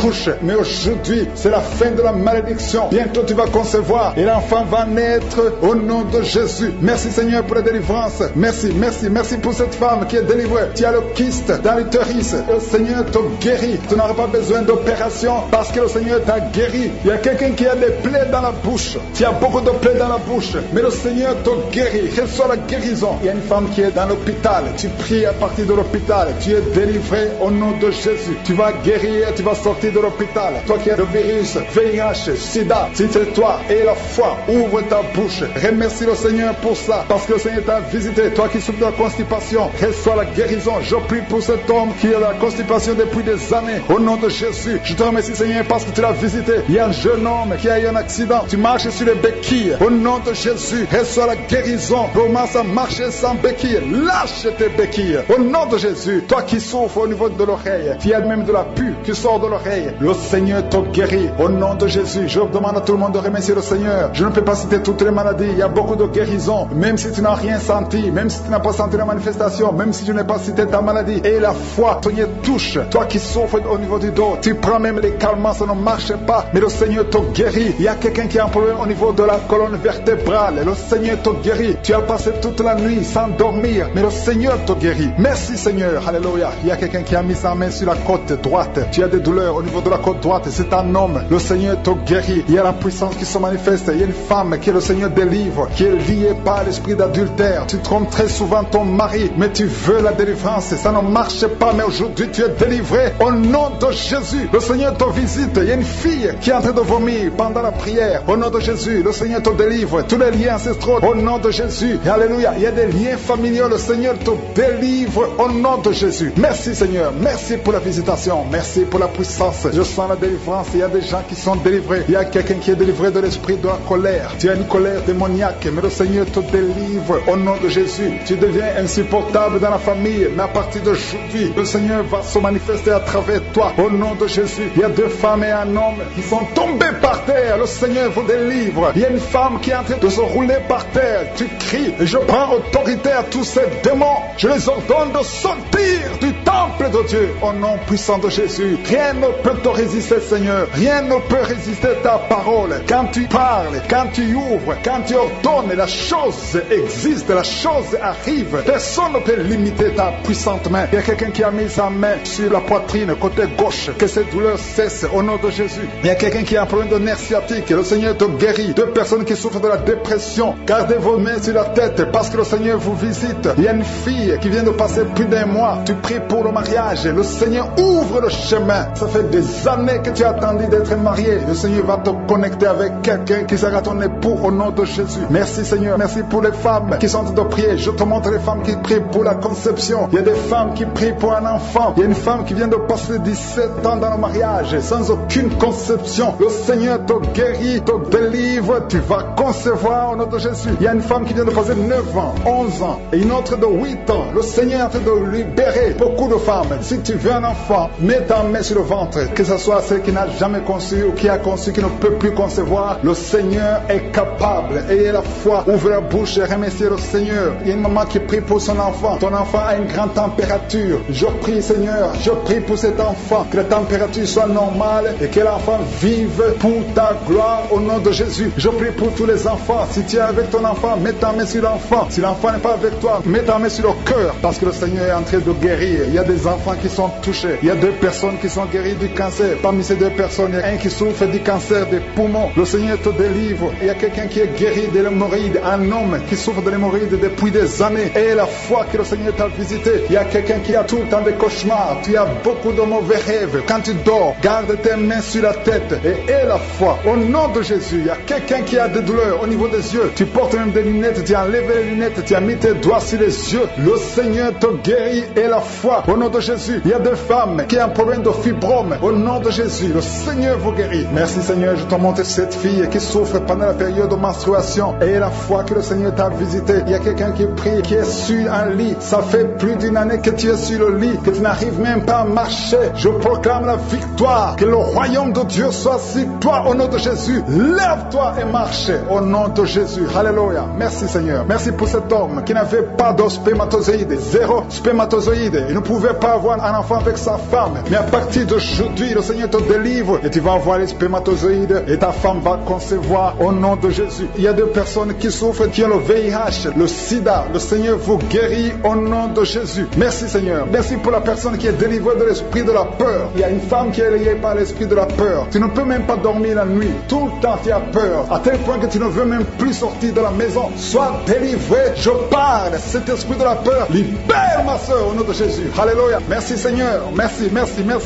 Speaker 6: couche. Mais aujourd'hui, c'est la fin de la malédiction. Bientôt, tu vas concevoir. Et l'enfant va naître au nom de Jésus. Merci Seigneur pour la délivrance. Merci, merci, merci pour cette femme qui est délivrée. Tu as le kyste dans l'utérus. Le Seigneur te guérit. Tu n'auras pas besoin d'opération parce que le Seigneur t'a guéri. Il y a quelqu'un qui a des plaies dans la bouche. Tu as beaucoup de plaies dans la bouche. Mais le Seigneur te guérit. Reçois la guérison. Il y a une femme qui est dans l'hôpital. Tu pries à partir de l'hôpital. Tu es délivré au nom de Jésus. Tu vas guérir. Tu vas sortir de l'hôpital. Toi qui as le virus, VIH, SIDA, si c'est toi et la foi, ouvre ta bouche. Remercie le Seigneur pour ça. Parce que le Seigneur t'a visité. Toi qui souffres de la constipation, reçois la guérison. Je prie pour cet homme qui a la constipation depuis des années. Au nom de Jésus, je te remercie Seigneur parce que tu l'as visité. Il y a un jeune homme qui a eu un accident. Tu marches sur les béquilles. Au nom de Jésus, reçois la guérison. Commence à marcher sans béquilles. Lâche tes béquilles. Au nom de Jésus, toi qui souffres au niveau de l'oreille, tu as même de la pus qui sort de l'oreille. Le Seigneur te guérit. Au nom de Jésus, je demande à tout le monde de remercier le Seigneur. Je ne peux pas citer toutes les maladies. Il y a beaucoup de guérisons. Même si tu n'as rien senti, même si tu n'as pas senti la manifestation, même si je n'ai pas cité ta maladie. Et la foi, Seigneur, touche. Toi qui souffres au niveau du dos, tu prends même les calmants, ça ne marche pas. Mais le Seigneur te guérit. Il y a quelqu'un qui a un problème au niveau de la colonne vertébrale. Le Seigneur te guérit. Tu as passé toute la nuit sans dormir. Mais le Seigneur te guérit. Merci Seigneur. Alléluia. Il y a quelqu'un qui a mis sa main sur la côte droite. Tu as des douleurs au niveau de la côte droite. C'est un homme. Le Seigneur te guérit. Il y a la puissance qui se manifeste. Il y a une femme que le Seigneur délivre, qui est liée par l'esprit d'adultère. Tu trompes très souvent ton mari, mais tu veux la délivrance. Ça ne marche pas, mais aujourd'hui tu es délivré. Au nom de Jésus, le Seigneur te visite. Il y a une fille qui est en train de vomir pendant la prière. Au nom de Jésus, le Seigneur te délivre. Tous les liens ancestraux, au nom de Jésus. Et alléluia. Il y a des liens familiaux. Le Seigneur te délivre au nom de Jésus. Merci Seigneur. Merci pour la visitation. Merci pour la puissance. Je sens la délivrance. Il y a des gens qui sont délivrés. Il y a quelqu'un qui est délivré de l'esprit de la colère. Tu as une colère démoniaque, mais le Seigneur te délivre au nom de Jésus. Tu deviens insupportable dans la famille, mais à partir d'aujourd'hui, le Seigneur va se manifester à travers toi au nom de Jésus. Il y a 2 femmes et un homme qui sont tombés par terre. Le Seigneur vous délivre. Il y a une femme qui est en train de se rouler par terre. Tu cries et je prends autorité à tous ces démons. Je les ordonne de sortir du temple de Dieu au nom puissant de Jésus. Rien ne peut te résister, Seigneur. Rien ne peut résister ta parole. Quand tu parles, quand tu ouvres, quand tu ordonnes, la chose existe, la chose arrive. Personne ne peut limiter ta puissante main. Il y a quelqu'un qui a mis sa main sur la poitrine, côté gauche, que cette douleur cesse au nom de Jésus. Il y a quelqu'un qui a un problème de nerf sciatique, le Seigneur te guérit. 2 personnes qui souffrent de la dépression, gardez vos mains sur la tête parce que le Seigneur vous visite. Il y a une fille qui vient de passer plus d'1 mois, tu pries pour le mariage, le Seigneur ouvre le chemin. Ça fait des années que tu as attendu d'être marié, le Seigneur va te connecter avec quelqu'un qui sera ton époux au nom de Jésus. Merci Seigneur, merci pour les femmes qui sont en train de prier. Je te montre les femmes qui prient pour la conception. Il y a des femmes qui prient pour un enfant. Il y a une femme qui vient de passer 17 ans dans le mariage sans aucune conception. Le Seigneur te guérit, te délivre, tu vas concevoir au nom de Jésus. Il y a une femme qui vient de passer 9 ans, 11 ans et une autre de 8 ans. Le Seigneur est en train de libérer beaucoup de femmes. Si tu veux un enfant, mets ta main sur le ventre, que ce soit celle qui n'a jamais conçu ou qui a conçu, qui ne peut plus concevoir. Le Seigneur est capable. Ayez la foi, ouvre la bouche et remerciez le Seigneur. Il y a une maman qui prie pour son enfant. Ton enfant a une grande température. Je prie Seigneur, je prie pour cet enfant, que la température soit normale et que l'enfant vive pour ta gloire au nom de Jésus. Je prie pour tous les enfants. Si tu es avec ton enfant, mets ta main sur l'enfant. Si l'enfant n'est pas avec toi, mets ta main sur le cœur parce que le Seigneur est en train de guérir. Il y a des enfants qui sont touchés. Il y a 2 personnes qui sont guéries du cancer. Parmi ces 2 personnes, il y a un qui souffre du cancer des poumons. Le Seigneur te délivre. Il y a quelqu'un qui est guéri de l'hémorroïde, un homme qui souffre de l'hémorroïde depuis des années. Et la foi que le Seigneur t'a visité. Il y a quelqu'un qui a tout le temps des cauchemars. Tu as beaucoup de mauvais rêves. Quand tu dors, garde tes mains sur la tête et aie la foi. Au nom de Jésus, il y a quelqu'un qui a des douleurs au niveau des yeux. Tu portes même des lunettes, tu as enlevé les lunettes, tu as mis tes doigts sur les yeux. Le Seigneur te guérit et la foi. Au nom de Jésus, il y a des femmes qui ont un problème de fibrome. Au nom de Jésus, le Seigneur vous guérit. Merci Seigneur, je te montre cette fille qui souffre pendant la période de menstruation. Et la fois que le Seigneur t'a visité, il y a quelqu'un qui prie, qui est sur un lit. Ça fait plus d'une année que tu es sur le lit, que tu n'arrives même pas à marcher. Je proclame la victoire, que le royaume de Dieu soit sur toi au nom de Jésus. Lève-toi et marche au nom de Jésus. Alléluia. Merci Seigneur. Merci pour cet homme qui n'avait pas de spermatozoïdes, zéro spermatozoïde. Il ne pouvait pas avoir un enfant avec sa femme. Mais à partir d'aujourd'hui, le Seigneur te délivre et tu vas avoir les spermatozoïdes et ta femme va concevoir au nom de Jésus. Il y a des personnes qui souffrent, qui ont le VIH, le sida. Le Seigneur vous guérit au nom de Jésus. Merci Seigneur. Merci pour la personne qui est délivrée de l'esprit de la peur. Il y a une femme qui est liée par l'esprit de la peur. Tu ne peux même pas dormir la nuit. Tout le temps tu as peur. À tel point que tu ne veux même plus sortir de la maison. Sois délivré. Je parle. Cet esprit de la peur, libère ma soeur au nom de Jésus. Alléluia. Merci Seigneur. Merci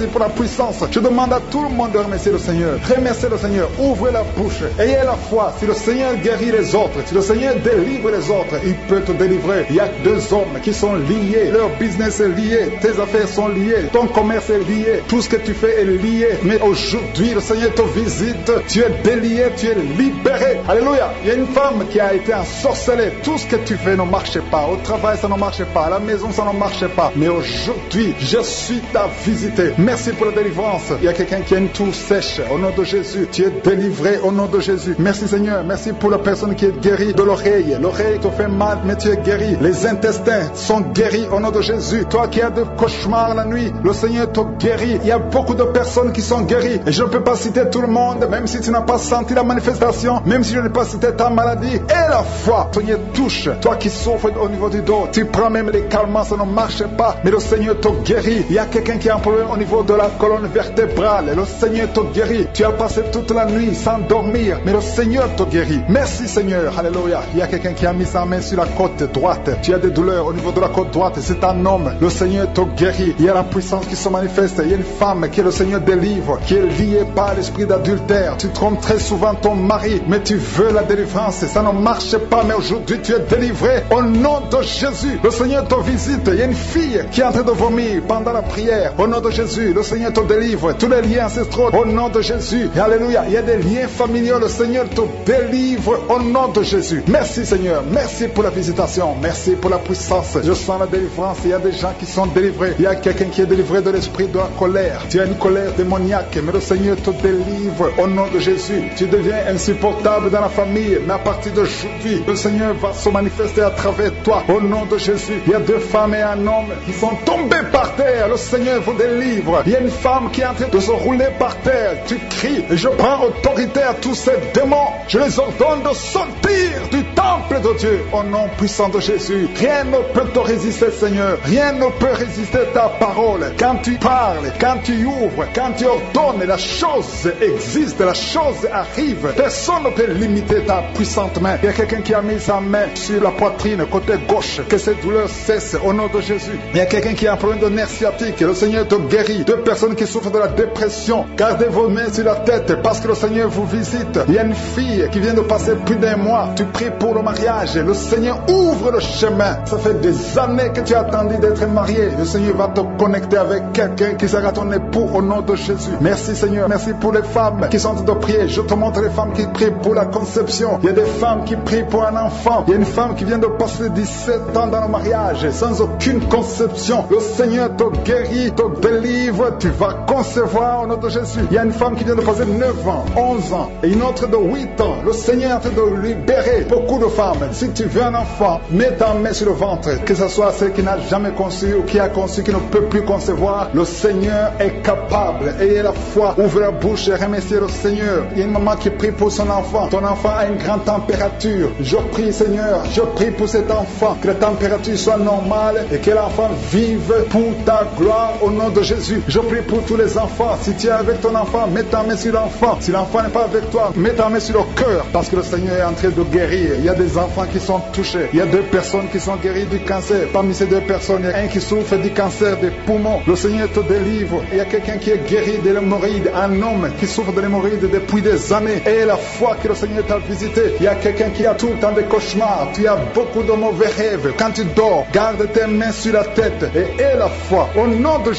Speaker 6: pour la puissance. Je demande à tout le monde de remercier le Seigneur. Remerciez le Seigneur. Ouvrez la bouche. Ayez la foi. Si le Seigneur guérit les autres, si le Seigneur délivre les autres, il peut te délivrer. Il y a deux hommes qui sont liés. Leur business est lié. Tes affaires sont liées. Ton commerce est lié. Tout ce que tu fais est lié. Mais aujourd'hui, le Seigneur te visite. Tu es délié. Tu es libéré. Alléluia. Il y a une femme qui a été ensorcelée. Tout ce que tu fais ne marche pas. Au travail, ça ne marche pas. À la maison, ça ne marche pas. Mais aujourd'hui, je suis ta visité. Merci pour la délivrance. Il y a quelqu'un qui a une toux sèche. Au nom de Jésus, tu es délivré au nom de Jésus. Merci Seigneur. Merci pour la personne qui est guérie de l'oreille. L'oreille te fait mal, mais tu es guéri. Les intestins sont guéris au nom de Jésus. Toi qui as des cauchemars la nuit, le Seigneur te guérit. Il y a beaucoup de personnes qui sont guéries. Et je ne peux pas citer tout le monde, même si tu n'as pas senti la manifestation, même si je n'ai pas cité ta maladie. Et la foi, le Seigneur touche. Toi qui souffres au niveau du dos, tu prends même les calmants, ça ne marche pas. Mais le Seigneur te guérit. Il y a quelqu'un qui a un problème au niveau de la colonne vertébrale. Le Seigneur te guérit. Tu as passé toute la nuit sans dormir, mais le Seigneur te guérit. Merci Seigneur. Alléluia. Il y a quelqu'un qui a mis sa main sur la côte droite. Tu as des douleurs au niveau de la côte droite. C'est un homme. Le Seigneur te guérit. Il y a la puissance qui se manifeste. Il y a une femme que le Seigneur délivre, qui est liée par l'esprit d'adultère. Tu trompes très souvent ton mari, mais tu veux la délivrance. Ça ne marche pas, mais aujourd'hui tu es délivré au nom de Jésus. Le Seigneur te visite. Il y a une fille qui est en train de vomir pendant la prière. Au nom de Jésus, le Seigneur te délivre. Tous les liens ancestraux, au nom de Jésus. Et alléluia. Il y a des liens familiaux. Le Seigneur te délivre au nom de Jésus. Merci Seigneur. Merci pour la visitation. Merci pour la puissance. Je sens la délivrance. Il y a des gens qui sont délivrés. Il y a quelqu'un qui est délivré de l'esprit de la colère. Tu as une colère démoniaque, mais le Seigneur te délivre au nom de Jésus. Tu deviens insupportable dans la famille, mais à partir d'aujourd'hui, le Seigneur va se manifester à travers toi au nom de Jésus. Il y a deux femmes et un homme qui sont tombés par terre. Le Seigneur vous délivre. Il y a une femme qui est en train de se rouler par terre. Tu cries et je prends autorité à tous ces démons. Je les ordonne de sortir du temple de Dieu au nom puissant de Jésus. Rien ne peut te résister, Seigneur. Rien ne peut résister ta parole. Quand tu parles, quand tu ouvres, quand tu ordonnes, la chose existe, la chose arrive. Personne ne peut limiter ta puissante main. Il y a quelqu'un qui a mis sa main sur la poitrine, côté gauche, que cette douleur cesse au nom de Jésus. Il y a quelqu'un qui a un problème de nerf sciatique. Le Seigneur te guérit. Deux personnes qui souffrent de la dépression. Gardez vos mains sur la tête parce que le Seigneur vous visite. Il y a une fille qui vient de passer plus d'un mois. Tu pries pour le mariage. Le Seigneur ouvre le chemin. Ça fait des années que tu as attendu d'être marié. Le Seigneur va te connecter avec quelqu'un qui sera ton époux au nom de Jésus. Merci Seigneur. Merci pour les femmes qui sont en train de prier. Je te montre les femmes qui prient pour la conception. Il y a des femmes qui prient pour un enfant. Il y a une femme qui vient de passer 17 ans dans le mariage sans aucune conception. Le Seigneur te guérit, te délivre. Tu vas concevoir au nom de Jésus. Il y a une femme qui vient de passer 9 ans, 11 ans et une autre de 8 ans. Le Seigneur est en train de libérer beaucoup de femmes. Si tu veux un enfant, mets ta main sur le ventre. Que ce soit celle qui n'a jamais conçu ou qui a conçu, qui ne peut plus concevoir. Le Seigneur est capable. Ayez la foi. Ouvre la bouche et remerciez le Seigneur. Il y a une maman qui prie pour son enfant. Ton enfant a une grande température. Je prie Seigneur. Je prie pour cet enfant. Que la température soit normale et que l'enfant vive pour ta gloire au nom de Jésus. Je prie pour tous les enfants. Si tu es avec ton enfant, mets ta main sur l'enfant. Si l'enfant n'est pas avec toi, mets ta main sur le cœur parce que le Seigneur est en train de guérir. Il Il y a des enfants qui sont touchés. Il y a 2 personnes qui sont guéries du cancer. Parmi ces 2 personnes, il y a un qui souffre du cancer des poumons. Le Seigneur te délivre. Il y a quelqu'un qui est guéri de l'hémorroïde. Un homme qui souffre de l'hémorroïde depuis des années. Et la foi que le Seigneur t'a visité. Il y a quelqu'un qui a tout le temps des cauchemars. Tu as beaucoup de mauvais rêves. Quand tu dors, garde tes mains sur la tête et aie la foi. Au nom de Jésus.